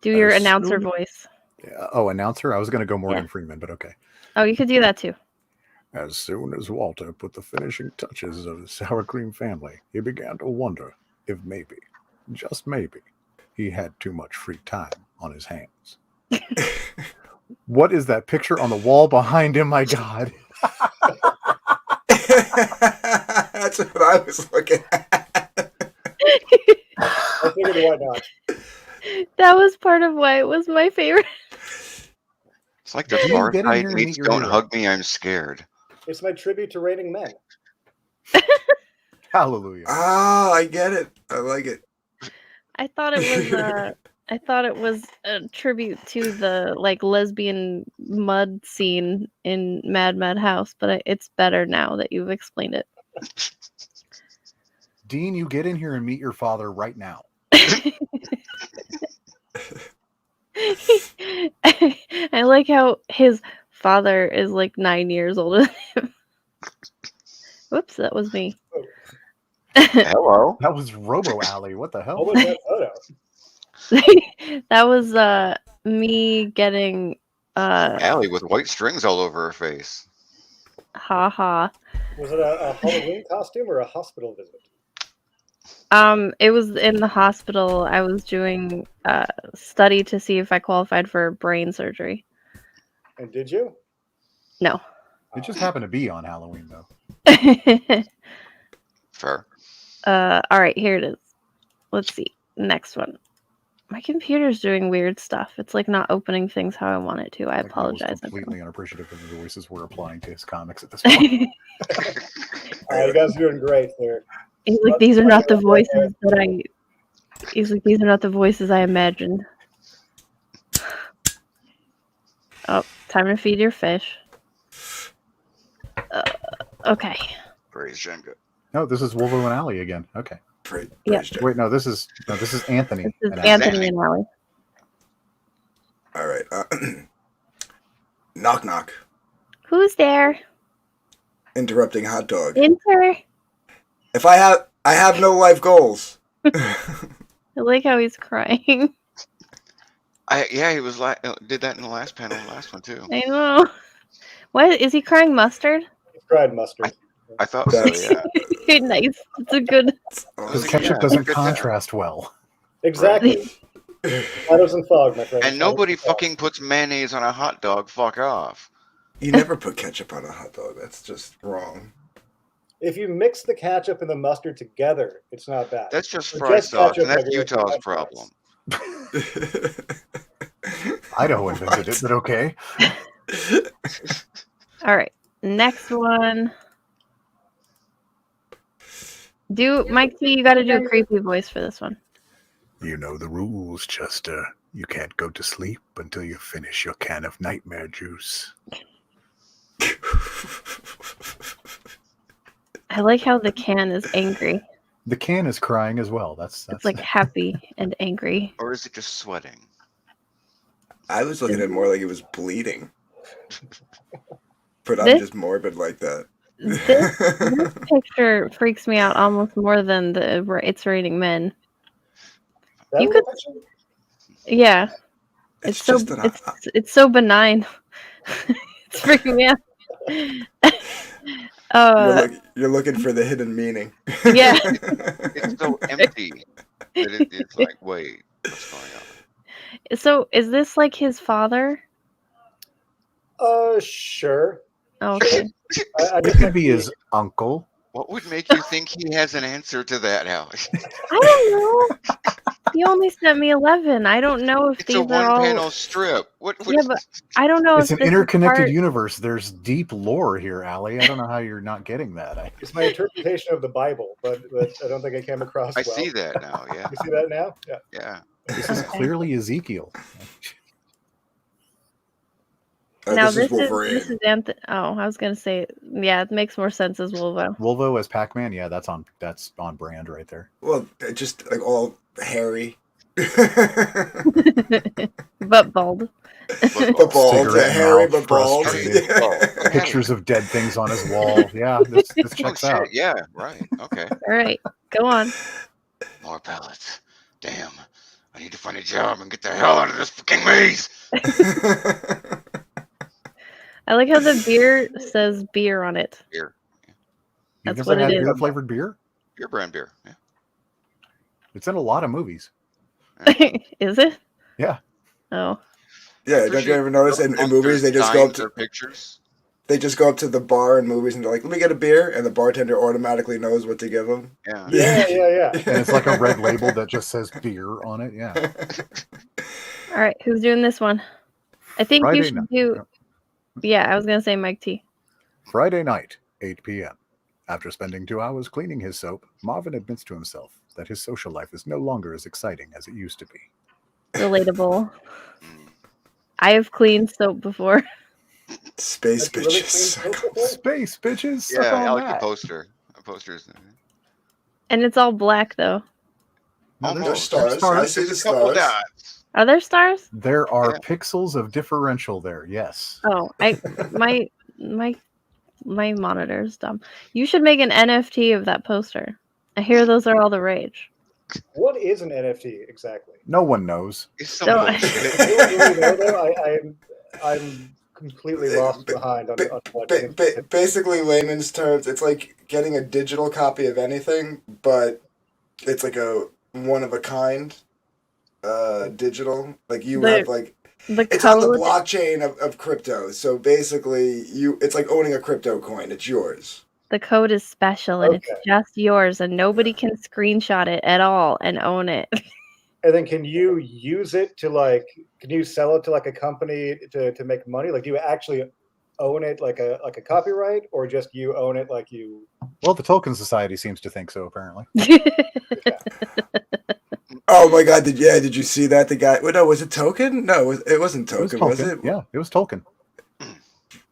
Do your announcer voice. Announcer? I was going to go Morgan Freeman, but okay. Oh, you could do that too. As soon as Walter put the finishing touches of the sour cream family, he began to wonder if maybe, just maybe, he had too much free time on his hands. What is that picture on the wall behind him? My God. That's what I was looking at. I figured why not. That was part of why it was my favorite. It's like the Far get in Side here and meets meet your Don't hero. Hug Me, I'm Scared. It's my tribute to Raining Men. Hallelujah. Ah, I get it. I like it. I thought it was a tribute to the like lesbian mud scene in Mad Mad House, but it's better now that you've explained it. Dean, you get in here and meet your father right now. I like how his father is like 9 years older than him. Whoops, that was me. Hello. That was Robo Alley. What the hell? What was that photo? That was me getting Allie with white strings all over her face. haha. Was it a Halloween costume or a hospital visit? It was in the hospital. I was doing study to see if I qualified for brain surgery. And did you? No. It just happened to be on Halloween, though. Fair. All right, here it is. Let's see. Next one. My computer's doing weird stuff. It's like not opening things how I want it to. I Like apologize. Noel's completely unappreciative of the voices we're applying to his comics at this point. You guys are doing great there. He's like, these are not the voices that I. He's like, these are not the voices I imagined. Oh, time to feed your fish. Okay. Praise Jenga. No, this is Wolvo and Alley again. Okay. Yeah. Wait, no, this is Anthony. This is and Anthony and Allie. All right. Knock knock. Who's there? Interrupting hot dog. Enter. If I have no life goals. I like how he's crying. He was did that in the last panel, the last one too. I know. What is he crying? Mustard? He's fried mustard. I thought so. Yeah. Nice. It's a good. Because ketchup doesn't contrast well. Exactly. Shadows and fog, my friend. And nobody fucking puts mayonnaise on a hot dog. Fuck off. You never put ketchup on a hot dog. That's just wrong. If you mix the ketchup and the mustard together, it's not bad. That's just Or fry sauce, ketchup, and that's like Utah's French problem. Idaho invented it, but okay. All right. Next one. Mike T, you got to do a creepy voice for this one. You know the rules, Chester. You can't go to sleep until you finish your can of nightmare juice. I like how the can is angry. The can is crying as well. That's It's like happy and angry. Or is it just sweating? I was looking at it more like it was bleeding. But I'm just morbid like that. This picture freaks me out almost more than the It's Raining Men. That You could, picture? yeah. It's so it's so benign. It's freaking me out. You're looking for the hidden meaning. Yeah. It's so empty that it's like, wait, what's going on? So is this like his father? Sure. Oh, okay. It could be his uncle. What would make you think he has an answer to that, Alex? I don't know. He only sent me 11. I don't know if It's these a are all. one-panel strip. Yeah, but I don't know It's if an this interconnected is universe. There's deep lore here, Allie. I don't know how you're not getting that. It's my interpretation of the Bible, but I don't think it came across I well. see that now, yeah. You see that now? Yeah. Yeah. This is clearly Ezekiel. Now this is Wolverine. This is Anthony. Oh, I was gonna say, yeah, it makes more sense as Wolvo. Wolvo as Pac-Man, yeah, that's on brand right there. Well, just like all hairy. But bald. But bald, Cigarette hairy mouth, but bald. frustrated. Yeah. Pictures of dead things on his wall. Yeah, this checks out. Yeah, right. Okay. All right, go on. More pellets. Damn, I need to find a job and get the hell out of this fucking maze. I like how the beer says beer on it. Beer. You've That's never what had it is. beer flavored beer? Beer brand beer. Yeah. It's in a lot of movies. Is it? Yeah. Oh. Yeah, don't you ever notice in movies they just go up to their pictures? They just go up to the bar in movies and they're like, "Let me get a beer," and the bartender automatically knows what to give them. Yeah. And it's like a red label that just says beer on it. Yeah. All right, who's doing this one? I think Friday you should night. do. Yeah, I was gonna say Mike T. Friday night, 8 p.m. After spending 2 hours cleaning his soap, Marvin admits to himself that his social life is no longer as exciting as it used to be. Relatable. I have cleaned soap before. Space Have you really bitches. cleaned soap before? Space bitches. Suck Yeah, on I like that. the poster. The poster's And it's all black though. No, almost. There's stars. I see There's the a couple stars. dots. Are there stars? There are Yeah. pixels of differential there. Yes. Oh, my monitor is dumb. You should make an NFT of that poster. I hear those are all the rage. What is an NFT exactly? No one knows. It's some No, bullshit. You don't really know though. I'm completely lost behind on what an NFT. Basically, layman's terms, it's like getting a digital copy of anything, but it's like a one of a kind digital. Like you have like the it's on the code. blockchain of crypto. So basically, it's like owning a crypto coin. It's yours. The code is special and it's Okay. just yours, and nobody can screenshot it at all and own it. And then can you use it to can you sell it to like a company to make money? Like do you actually own it like a copyright, or just you own it like you? Well, the Tolkien Society seems to think so, apparently. Oh my God! Did you see that? The guy? Well, no, was it Token? No, it wasn't It was Token, Tolkien. was it? Yeah, it was Tolkien.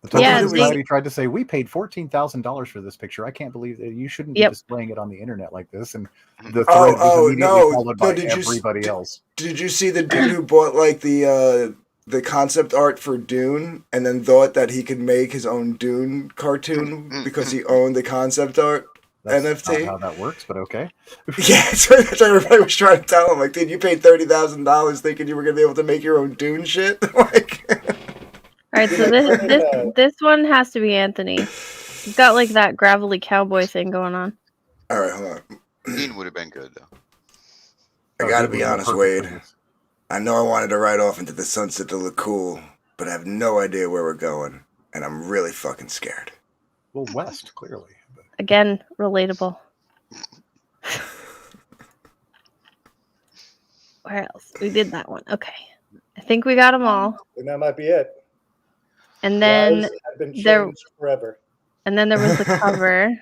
The Tolkien Yeah, Society tried to say, we paid $14,000 for this picture. I can't believe that you shouldn't be Yep. displaying it on the internet like this. And the thread was immediately followed by everybody else. Did you see the dude who bought like the concept art for Dune and then thought that he could make his own Dune cartoon because he owned the concept art That's NFT? not how that works, but okay. Yeah, that's what everybody was trying to tell him. Like, dude, you paid $30,000 thinking you were gonna be able to make your own Dune shit. Like, All right, so this one has to be Anthony. He's got like that gravelly cowboy thing going on. all right, hold on. Dean would have been good though. I gotta be honest, Wade. I know I wanted to ride off into the sunset to look cool, but I have no idea where we're going, and I'm really fucking scared. Well, west, clearly. But... Again, relatable. Where else? We did that one. Okay. I think we got them all. And that might be it. And then Lives have been there changed forever. and then there was the cover.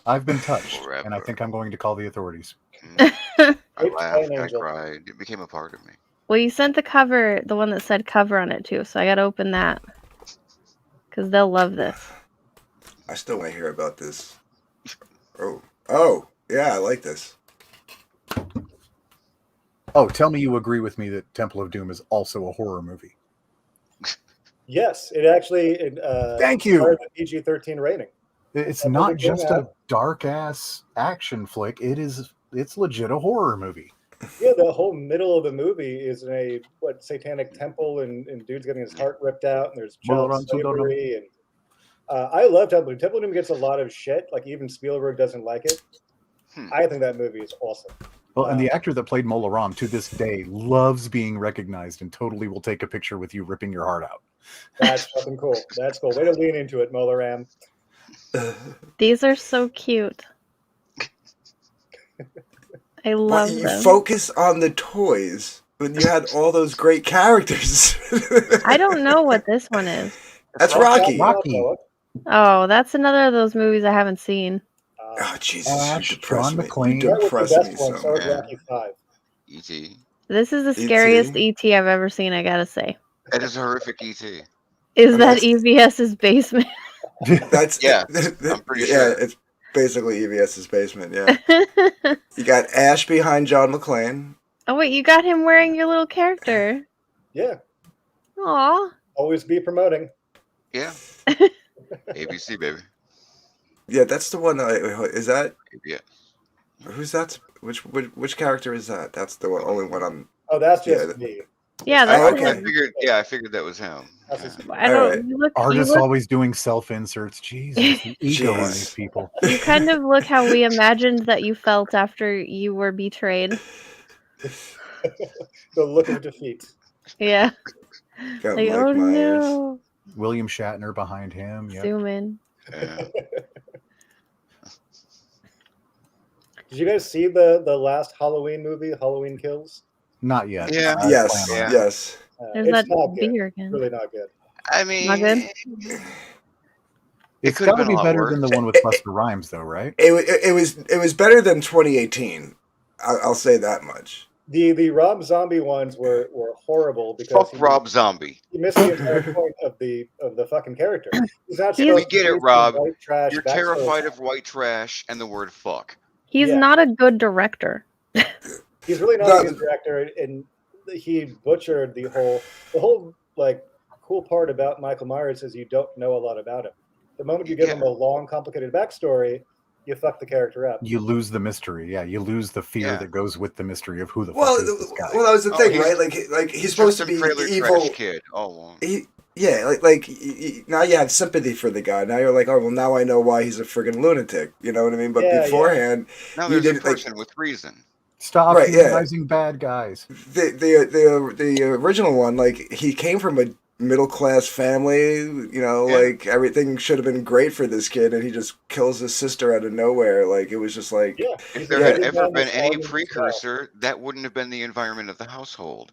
I've been touched, Forever. and I think I'm going to call the authorities. I It's laughed, an I angel. cried. It became a part of me. Well, you sent the cover, the one that said cover on it too, so I gotta open that. Because they'll love this. I still want to hear about this. Oh, yeah, I like this. Oh, tell me you agree with me that Temple of Doom is also a horror movie. Yes, it actually. Thank you. The PG-13 rating. It's Temple not of Doom, just a dark-ass action flick. It's legit a horror movie. Yeah, the whole middle of the movie is in a satanic temple, and dude's getting his heart ripped out, and there's child slavery, and I love Temple of Doom. Temple of Doom gets a lot of shit. Like even Spielberg doesn't like it. I think that movie is awesome. Well, and the actor that played Mola Ram to this day loves being recognized and totally will take a picture with you ripping your heart out. That's fucking cool. That's cool. Way to lean into it, Mola Ram. These are so cute. I love You them. focus on the toys when you had all those great characters. I don't know what this one is. That's Rocky. Oh, that's another of those movies I haven't seen. Oh, Jesus. Ash, You depress John me. McClane. You That was depress the me best one. so So was much. Rocky 5. E.T. This is the E.T. scariest ET I've ever seen, I gotta say. That is a horrific E.T. Is that EVS's basement? That's Yeah, I'm pretty Yeah, sure. it's basically EVS's basement, yeah. You got Ash behind John McClane. Oh wait, you got him wearing your little character. Yeah. Aw. Always be promoting. Yeah. ABC, baby. Yeah, that's the one. Is that Yeah. who's that? which character is that? That's the only one I'm. Oh, that's just Yeah. me. Yeah, Oh, that's okay. him. I figured that was him. That's his- I All don't. right. You Artists look. always doing self-inserts. Jesus, the ego in these Jeez. people. You kind of look how we imagined that you felt after you were betrayed. The look of defeat. Yeah. Got Like, Mike oh Myers. no. William Shatner behind him. Yep. Zoom in. Yeah. Did you guys see the last Halloween movie, Halloween Kills? Not yet. Yeah. I Yes. plan on it. Yes. There's It's that not good. beer again. Really not good. I mean, Not good? It's could have got to been a be lot better worse. than the one with Busta Rhymes, though, right? It was better than 2018. I'll say that much. The Rob Zombie ones were horrible because fuck Rob Zombie. he missed the entire point of the fucking character. He's not We supposed to get it, be Rob. some white trash You're backstory. terrified of white trash and the word fuck. He's Yeah. not a good director. He's really not No, a good director, and he butchered the whole like cool part about Michael Myers is you don't know a lot about him. The moment you give him a long, complicated backstory, you fuck the character up. You lose the mystery. Yeah, you lose the fear Yeah. that goes with the mystery of who the Well, fuck is this guy. well, that was the Oh, thing, he's- right? Like he's supposed to Just a be trailer evil. trash kid all along. Now you have sympathy for the guy. Now you're like, oh well, now I know why he's a friggin' lunatic. You know what I mean? But Yeah, beforehand, Now you there's a didn't like person with reason. Stop Right, yeah. humanizing bad guys. the original one. Like he came from a middle class family. You know, Yeah. like everything should have been great for this kid, and he just kills his sister out of nowhere. Like it was just like, Yeah. If there had ever been any precursor, that wouldn't have been the environment of the household.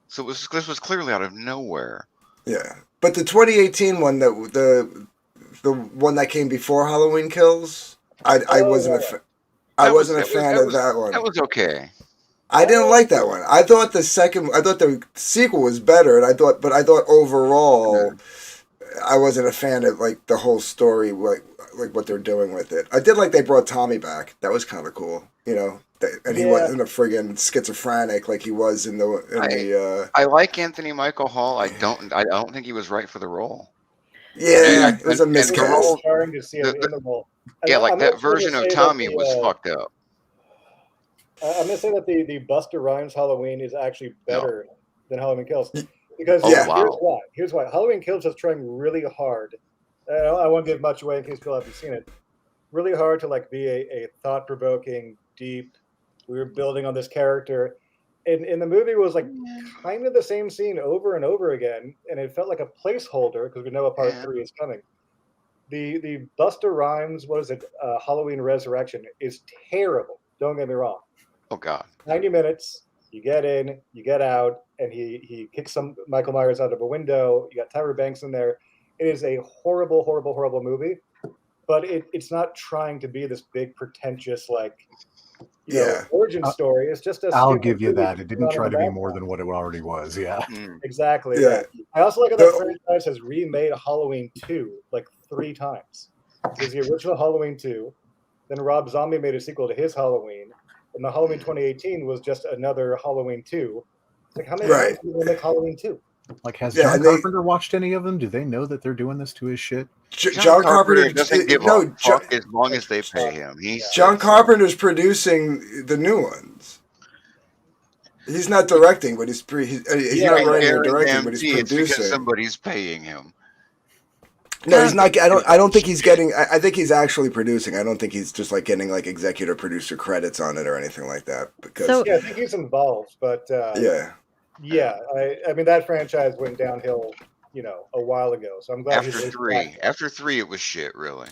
So this was clearly out of nowhere. yeah. But the 2018 one, the one that came before Halloween Kills, I wasn't I wasn't a fan of that one. That was okay. I didn't like that one. I thought the sequel was better, and I thought overall, I wasn't a fan of like the whole story, like what they're doing with it. I did like they brought Tommy back. That was kind of cool, you know. And he wasn't a friggin' schizophrenic like he was in the. I like Anthony Michael Hall. I don't think he was right for the role. Yeah, it was a and the miscast. role- Starting to see him in the role. Yeah, like I'm that not trying to version of say that Tommy the, was fucked up. I'm gonna say that the Busta Rhymes Halloween is actually better than Halloween Kills because Yeah. here's why Halloween Kills is trying really hard. I won't give much away in case people haven't seen it. Really hard to like be a thought-provoking, deep. We were building on this character, and the movie was like kind of the same scene over and over again, and it felt like a placeholder because we know a part 3 is coming. The Busta Rhymes, what is it? Halloween Resurrection is terrible. Don't get me wrong. Oh God. 90 minutes, you get in, you get out, and he kicks some Michael Myers out of a window. You got Tyra Banks in there. It is a horrible, horrible, horrible movie, but it's not trying to be this big, pretentious, like, you know, origin story. It's just a I'll stupid give you movie that. It didn't on in try the to be background. more than what it already was. Yeah. Exactly. Yeah. I also like how that franchise has remade Halloween 2 like 3 times. There's the original Halloween 2, then Rob Zombie made a sequel to his Halloween, and the Halloween 2018 was just another Halloween 2. It's like, how many times are they make Halloween 2? Like, has John Carpenter watched any of them? Do they know that they're doing this to his shit? John Carpenter doesn't give a fuck as long as they pay him. John Carpenter's producing the new ones. He's not directing, but he's not writing or directing, but he's It's producing. because somebody's paying him. No, he's not. I don't think he's getting. I think he's actually producing. I don't think he's just like getting like executive producer credits on it or anything like that. Because I think he's involved, but I mean that franchise went downhill, you know, a while ago. So I'm glad After 3, it was shit. Really,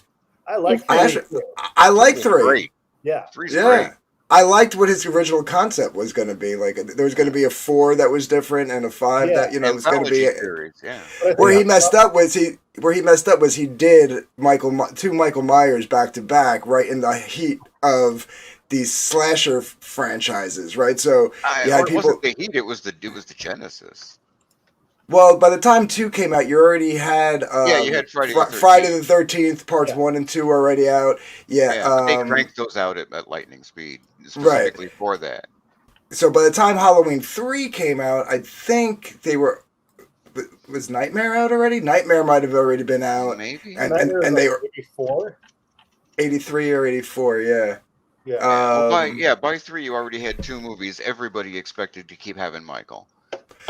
I like. I like 3. Great. Yeah, 3's great. I liked what his original concept was going to be. Like there was going to be a 4 that was different and a 5 that it was going to be. Where he messed up was he did two Michael Myers back to back right in the heat of these slasher franchises, right? So you had people. It wasn't the heat; it was the genesis. Well, by the time 2 came out, you already had you had Friday the 13th parts 1 and 2 already out. They cranked those out at lightning speed specifically for that. So by the time Halloween 3 came out, I think was Nightmare out already? Nightmare might have already been out. Maybe. And they were 84? 83 or 84, yeah. Yeah. Well, by 3 you already had 2 movies. Everybody expected to keep having Michael,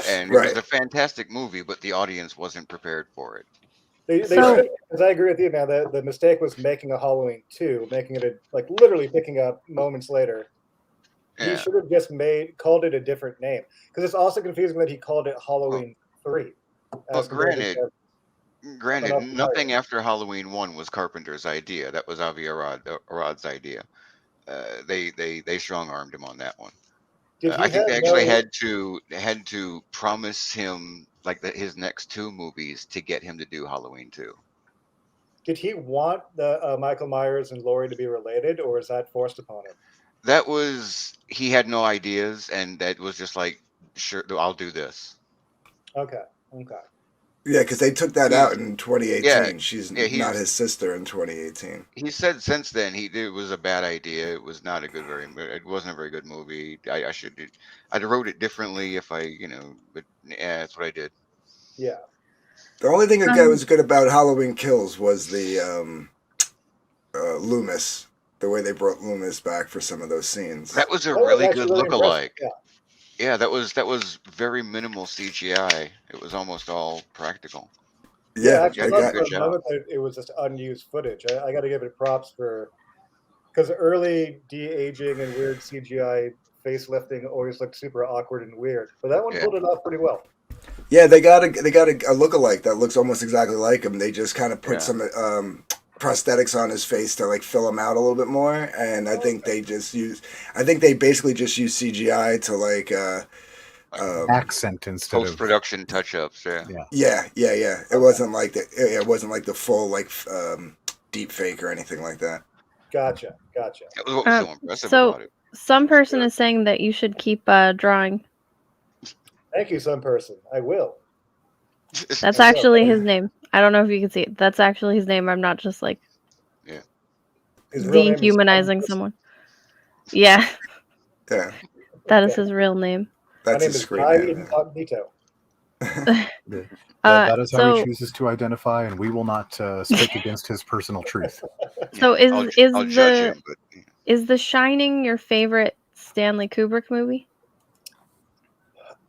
and it was Right. a fantastic movie, but the audience wasn't prepared for it. They So- should, because I agree with you, man. The mistake was making a Halloween 2, making it like literally picking up moments later. He Yeah. should have just called it a different name, because it's also confusing that he called it Halloween 3. But granted, Michael nothing Myers. after Halloween 1 was Carpenter's idea. That was Avi Arad's idea. They strong armed him on that one. Did he I think have they actually no- had to promise him like his next 2 movies to get him to do Halloween 2. Did he want the Michael Myers and Laurie to be related, or is that forced upon him? That was he had no ideas, and that was just like, sure, I'll do this. Okay. Yeah, because they took that out in 2018. Yeah, She's yeah, not his sister in 2018. He said since then it was a bad idea. It was not a good it wasn't a very good movie. I'd wrote it differently if I but yeah, that's what I did. Yeah. The only thing that was good about Halloween Kills was the Loomis, the way they brought Loomis back for some of those scenes. That was a really good really lookalike. impressive, Yeah, that was very minimal CGI. It was almost all practical. Yeah, actually, they I did a thought for good a job. moment that it was just unused footage. I got to give it props because early de-aging and weird CGI facelifting always looked super awkward and weird, but that one pulled it off pretty well. Yeah, they got a lookalike that looks almost exactly like him. They just kind of put some prosthetics on his face to like fill him out a little bit more, and I think they basically just use CGI to like accent instead of post-production touch-ups. Yeah. It wasn't like it wasn't like the full like deep fake or anything like that. Gotcha. That was what was so impressive so about it. some person is saying that you should keep drawing. Thank you, some person. I will. That's actually his name. I don't know if you can see it. That's actually his name. I'm not just like dehumanizing someone. Yeah. Yeah. That is his real name. That's My name is Guy Incognito. That is how he chooses to identify, and we will not speak against his personal truth. So I'll judge him, but is The Shining your favorite Stanley Kubrick movie?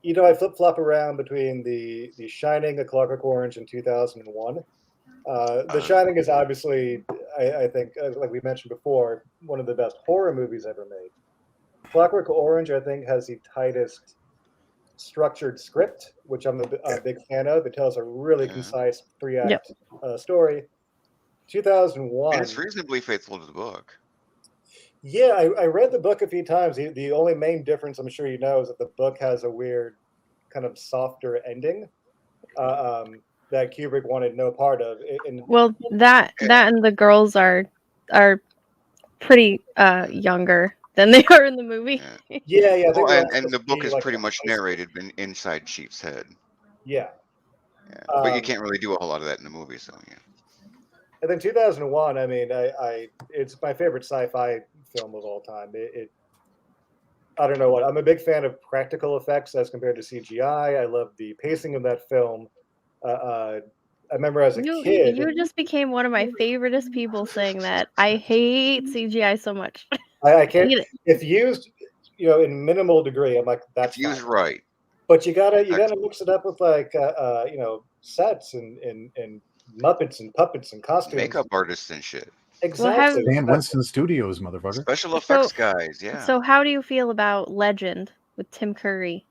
I flip-flop around between the Shining, A Clockwork Orange, and 2001. The Shining is obviously, I think, like we mentioned before, one of the best horror movies ever made. Clockwork Orange, I think, has the tightest structured script, which I'm a big fan of. It tells a really concise 3-act story. 2001. And it's reasonably faithful to the book. Yeah, I read the book a few times. The only main difference, I'm sure you know, is that the book has a weird, kind of softer ending that Kubrick wanted no part of. Well, that and the girls are pretty younger than they are in the movie. Yeah. Well, and the book is pretty much narrated inside Chief's head. Yeah. But you can't really do a whole lot of that in the movie, so yeah. And then 2001, I mean, it's my favorite sci-fi film of all time. I don't know what. I'm a big fan of practical effects as compared to CGI. I love the pacing of that film. I remember as a kid. You just became one of my favoriteest people saying that. I hate CGI so much. I can't. If used, in minimal degree, I'm like, that's used right. But you gotta mix it up with like sets and Muppets and puppets and costumes, makeup artists and shit. Exactly. Dan Winston Studios, motherfucker. Special effects guys, yeah. So how do you feel about Legend with Tim Curry?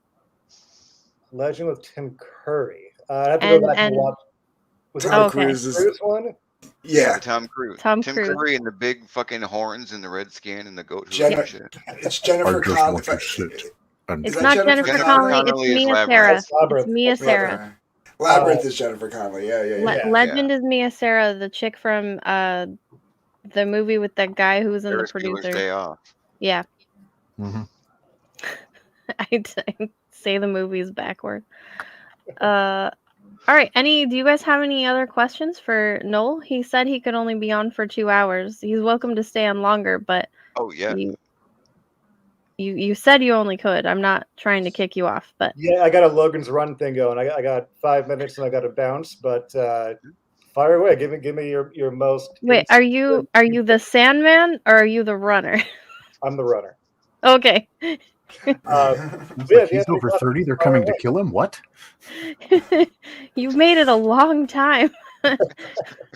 Legend with Tim Curry. I have to go back and watch. Was it Tom Cruise's one? Yeah, Tom Cruise. Tim Curry and the big fucking horns and the red skin and the goat shit. It's Jennifer Connelly. It's not Jennifer Connelly. It's Mia Sarah. It's Mia Sarah. Labyrinth is Jennifer Connelly. Yeah. Legend is Mia Sarah, the chick from the movie with that guy who was in the producer. Day Off. Yeah. Mm-hmm. I say the movies backward. All right. Do you guys have any other questions for Noel? He said he could only be on for 2 hours. He's welcome to stay on longer, but you said you only could. I'm not trying to kick you off, but yeah, I got a Logan's Run thing going. I got 5 minutes and I got to bounce, but fire away. Give me your most. Wait, are you the Sandman or are you the runner? I'm the runner. Okay. It's Yeah, like he's over 30. They're coming to kill him. What? You've made it a long time. Good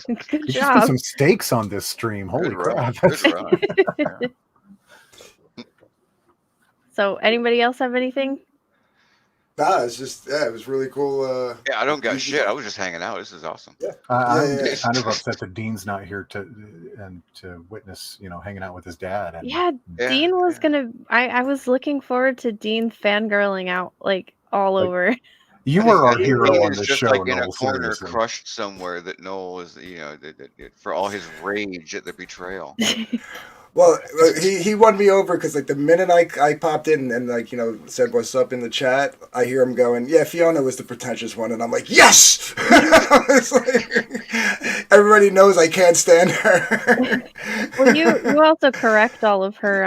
There's just been job. some stakes on this stream. Holy Good run. crap! Good run. Yeah. So, anybody else have anything? Nah, it's just it was really cool. Yeah, I don't got shit. I was just hanging out. This is awesome. I'm Yeah. kind of upset that Dean's not here to witness, hanging out with his dad. And Yeah, Yeah, Dean was yeah. gonna. I was looking forward to Dean fangirling out like all Like, over. you I were think our Dean hero on is the just show, like in a Noel. corner, Seriously. crushed somewhere. That Noel is, for all his rage at the betrayal. Well, he won me over because like the minute I popped in and like said what's up in the chat, I hear him going, yeah, Fiona was the pretentious one, and I'm like, yes. It's like, everybody knows I can't stand her. Well, you also correct all of her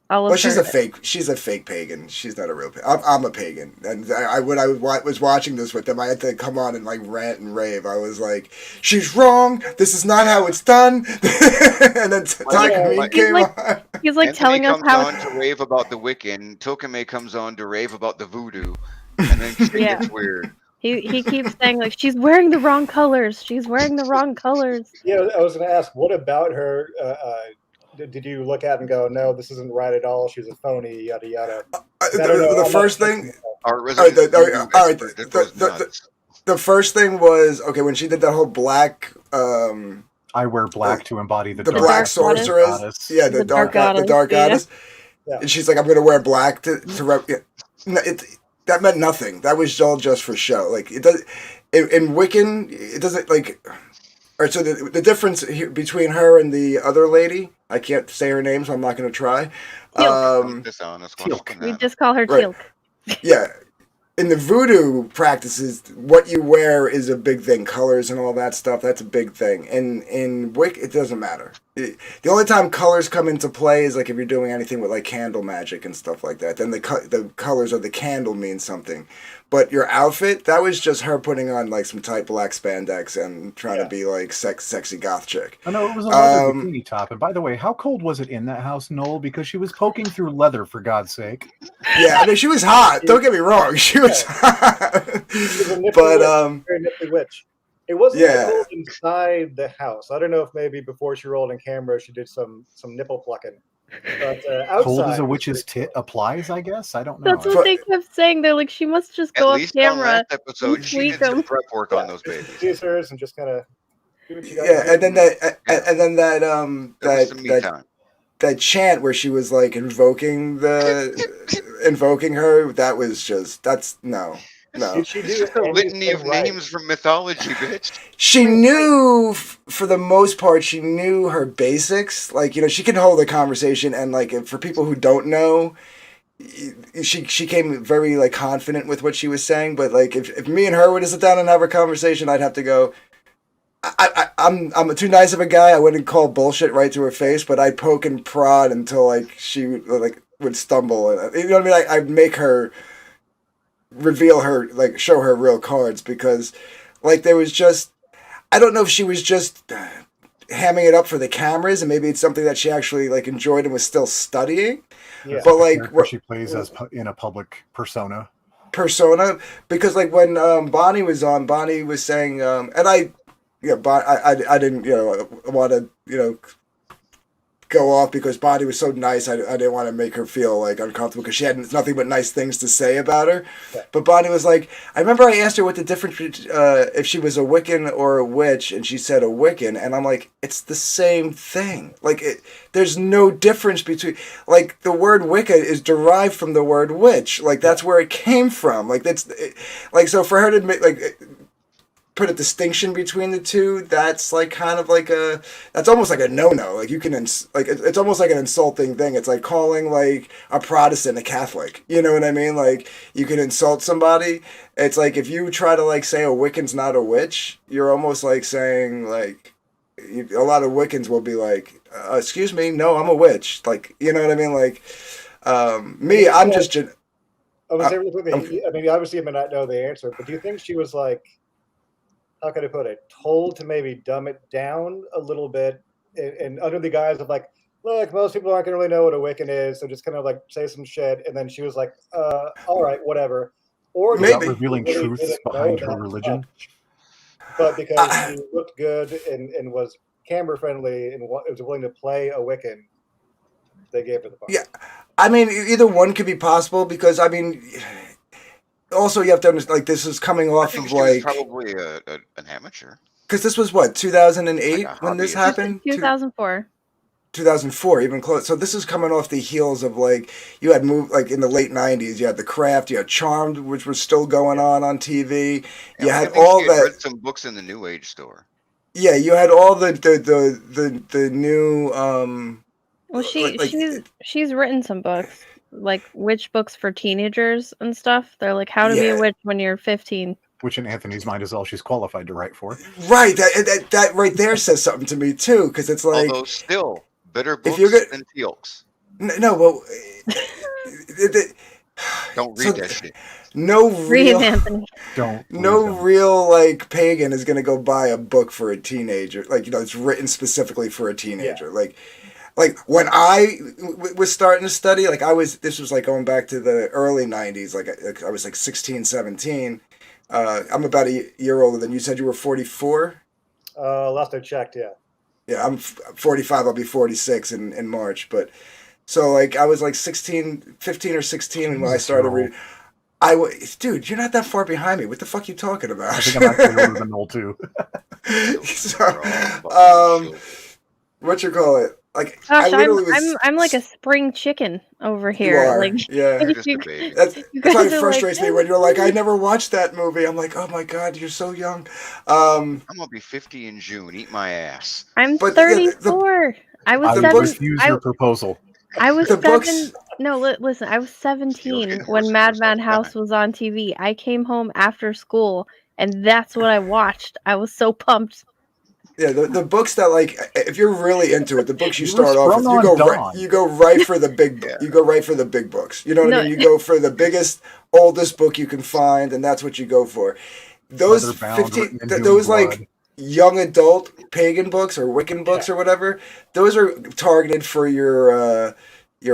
all of Well, she's her. a fake pagan. She's not a real pagan. I'm a pagan, and when I was watching this with them, I had to come on and like rant and rave. I was like, "She's wrong. This is not how it's done." And then Takamine came on. He's like Anthony telling us comes how. on to rave about the Wiccan. Tokame comes on to rave about the voodoo, and then shit Yeah. gets weird. He keeps saying like she's wearing the wrong colors. She's wearing the wrong colors. Yeah, I was going to ask, what about her? Did you look at and go, no, this isn't right at all? She's a phony, yada yada. The first thing. Our resident voodoo expert, that goes nuts. The first thing was okay when she did that whole black. I wear black to embody the black dark sorceress. goddess. Yeah, the dark goddess. Yeah. And she's like, I'm going to wear black to that meant nothing. That was all just for show. Like it does in Wiccan, it doesn't like. Or so the difference here between her and the other lady, I can't say her name, so I'm not going to try. Dishonest. We just call her Right. Teal'c. Yeah. In the voodoo practices, what you wear is a big thing. Colors and all that stuff, that's a big thing. In Wick, it doesn't matter. The only time colors come into play is like if you're doing anything with like candle magic and stuff like that. Then the colors of the candle mean something. But your outfit, that was just her putting on like some tight black spandex and trying to be like sexy goth chick. I know it was a leather bikini top. And by the way, how cold was it in that house, Noel? Because she was poking through leather, for God's sake. Yeah, I mean, she was hot. Don't get me wrong, she was hot. She was a very nifty witch. It wasn't cold inside the house. I don't know if maybe before she rolled in camera, she did some nipple plucking. But outside, cold as a witch's tit applies, I guess. I don't know. That's what they kept saying. They're like, she must just go off camera. On last episode, she did some prep work on those babies. Teasers and just kind of do what you got. Yeah, and then that chant where she was like invoking her. That was no. Did she do a litany of names from mythology, bitch? She knew, for the most part, she knew her basics. Like, she can hold a conversation, and like for people who don't know, she came very like confident with what she was saying. But like if me and her were to sit down and have a conversation, I'd have to go. I'm too nice of a guy. I wouldn't call bullshit right to her face, but I'd poke and prod until like she would stumble. You know what I mean? I'd make her reveal her, like show her real cards, because like there was just, I don't know if she was just hamming it up for the cameras and maybe it's something that she actually like enjoyed and was still studying. Yeah. But like she plays as in a public persona, because like when Bonnie was on, Bonnie was saying and I didn't want to go off because Bonnie was so nice. I didn't want to make her feel like uncomfortable because she had nothing but nice things to say about her. Yeah. But Bonnie was like, I remember I asked her what the difference if she was a Wiccan or a witch, and she said a Wiccan, and I'm like, it's the same thing. Like there's no difference between, like the word Wicca is derived from the word witch. Like that's where it came from. Like like so for her to make put a distinction between the two, that's like kind of like that's almost like a no-no. Like you can it's almost like an insulting thing. It's like calling like a Protestant a Catholic, you know what I mean? Like you can insult somebody. It's like if you try to like say a Wiccan's not a witch, you're almost like saying like a lot of Wiccans will be like excuse me, no, I'm a witch, like, you know what I mean? Like me, I'm just I mean, obviously you may not know the answer, but do you think she was like, how can I put it, told to maybe dumb it down a little bit and under the guise of like, look, most people aren't gonna really know what a Wiccan is, so just kind of like say some shit, and then she was like, all right, whatever. Or did Without Maybe. she revealing really truths didn't know behind her that religion. much, but because I, she looked good and was camera friendly and was willing to play a Wiccan, they gave her the part. yeah, I mean, either one could be possible because I mean, also you have to understand, like this is coming I off think of she was like probably an amateur, because this was what like 2008 a when this hobbyist. happened. 2004. 2004, even close. So this is coming off the heels of like you had moved like in the late 90s. You had The Craft, you had Charmed, which was still going Yeah. on TV. Yeah, You like had I think she all had that. read some books in the New Age store. Yeah, you had all the new Well, like she's written some books, like witch books for teenagers and stuff. They're like how to be a yeah, witch when you're 15. Which in Anthony's mind is all she's qualified to write for. right. That right there says something to me too because it's like Although still better if you're books good. than Teal'c's. No, well, Don't so read that shit. no Read it, real. Anthony. Don't. No Please don't. real like pagan is gonna go buy a book for a teenager, like it's written specifically for a teenager. Like when I was starting to study, like this was like going back to the early 90s, like I was like 16, 17. I'm about a year older than you. Said you were 44. Last I checked, yeah. Yeah, I'm 45. I'll be 46 in March. But so like I was like 16, 15 or 16 when I Jesus, started you're old. reading. Dude, you're not that far behind me. What the fuck you talking about? I think I'm actually older than Noel too. So, We're all fucking what you call it? Like I Gosh, literally was. I'm like a spring chicken over You here. Like are, yeah. You're just you, a baby. That's you that's why it guys are like, frustrates me when you're like, I never watched that movie. I'm like, oh my god, you're so young. I'm gonna be 50 in June. Eat my ass. I'm But yeah, 34. I was I the would books, refuse your proposal. I was the 7. books. No, listen, I was Steel's 17 getting worse when and worse all Madman the House time. was on TV. I came home after school, and that's what I watched. I was so pumped. Yeah, the books that like, if you're really into it, the books you You were start off sprung with, on Dawn. you go right for the big, Yeah. you go right for the big books. You know what I No, mean? You go for the biggest, oldest book you can find, and that's what you go for. Those Leather-bound, 15, written in human those blood. like young adult pagan books or Wiccan books or whatever, those are targeted for your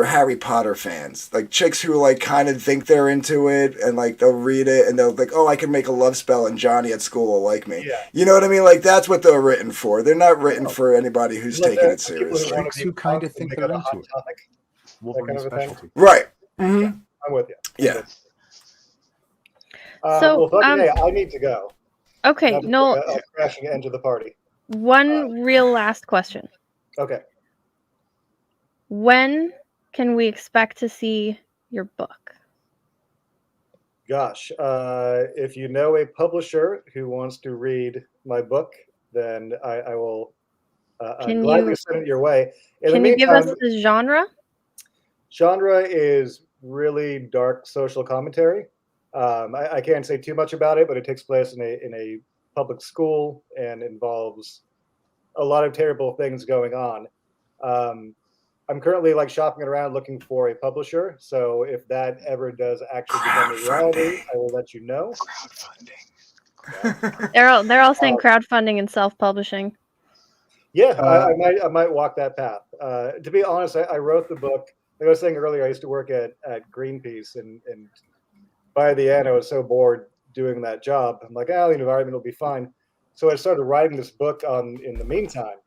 Harry Potter fans, like chicks who like kind of think they're into it and like they'll read it and they'll like, oh, I can make a love spell and Johnny at school will like me. Yeah. You know what I mean? Like that's what they're written for. They're not written for anybody who's Like taking the it people who seriously. want Chicks to who be kind punk of and think they they're got a hot into it. topic. Wolverine's kind of a thing. specialty. Right. Mm-hmm. I'm with you. Yeah. So, Well, fucking hey, I need to go. okay, Not to no, bring a crashing end to the party. one real last question. Okay. When can we expect to see your book? Gosh, if you know a publisher who wants to read my book, then I will Can gladly you send it your way. In the can you give us meantime, the genre? genre is really dark social commentary. I can't say too much about it, but it takes place in a public school and involves a lot of terrible things going on. I'm currently like shopping around looking for a publisher. So if that ever does actually become a reality, I will let you know. They're all saying crowdfunding and self-publishing. Yeah, I might walk that path. To be honest, I wrote the book. Like I was saying earlier, I used to work at Greenpeace, and by the end, I was so bored doing that job. I'm like, the environment will be fine. So I started writing this book in the meantime.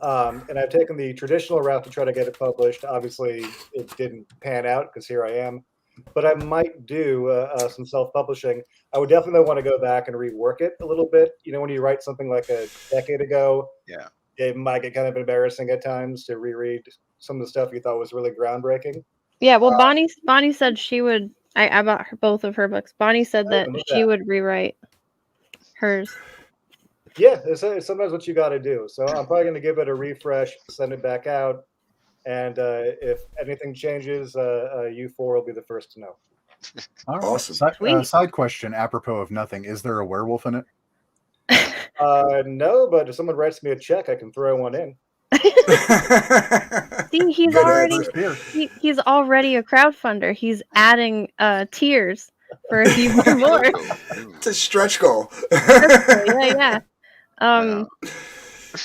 And I've taken the traditional route to try to get it published. Obviously, it didn't pan out because here I am. But I might do some self-publishing. I would definitely want to go back and rework it a little bit. You know, when you write something like a decade ago, Yeah. it might get kind of embarrassing at times to reread some of the stuff you thought was really groundbreaking. Yeah, well, Bonnie said she would. I bought both of her books. Bonnie said that look at she that. would rewrite hers. Yeah, it's sometimes what you got to do. So I'm probably going to give it a refresh, send it back out, and if anything changes, you four will be the first to know. All right. Awesome. Side question, apropos of nothing: is there a werewolf in it? No, but if someone writes me a check, I can throw one in. See, he's Good already answer. he's already a crowdfunder. He's adding tiers for a few more. It's a stretch goal. Yeah. I know.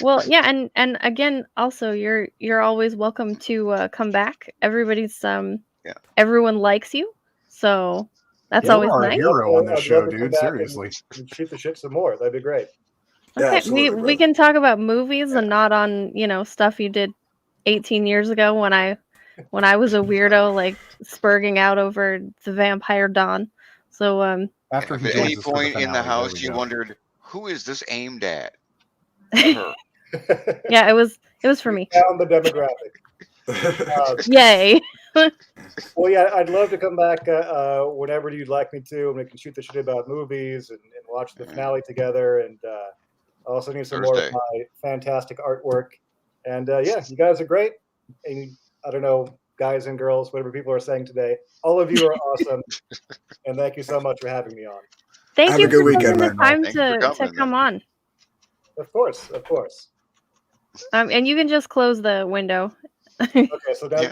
Well, yeah, and again, also you're always welcome to come back. Yeah. Everyone likes you, so that's You're always our nice. hero on this I'd love show, to come dude. back Seriously. and shoot the shit some more. That'd be great. Yeah, Okay, absolutely, we brother. can talk about movies Yeah. and not on stuff you did 18 years ago when I was a weirdo like spurging out over the Vampire Dawn. So After If he at joins any us for the point in the finale, there we house you go. wondered who is this aimed at, her. yeah, it was for You me. found the demographic. Yay. Well, yeah, I'd love to come back whenever you'd like me to, and we can shoot the shit about movies and watch the Yeah. finale together. And I'll also need some more of Thursday. my fantastic artwork. And yeah, you guys are great. And I don't know, guys and girls, whatever people are saying today, all of you are awesome. And thank you so much for having me on. Thank Have you a good for weekend, taking the man. time Thank you for to coming, come man. on. Of course, of course. And you can just close the window. Okay, so now Yeah.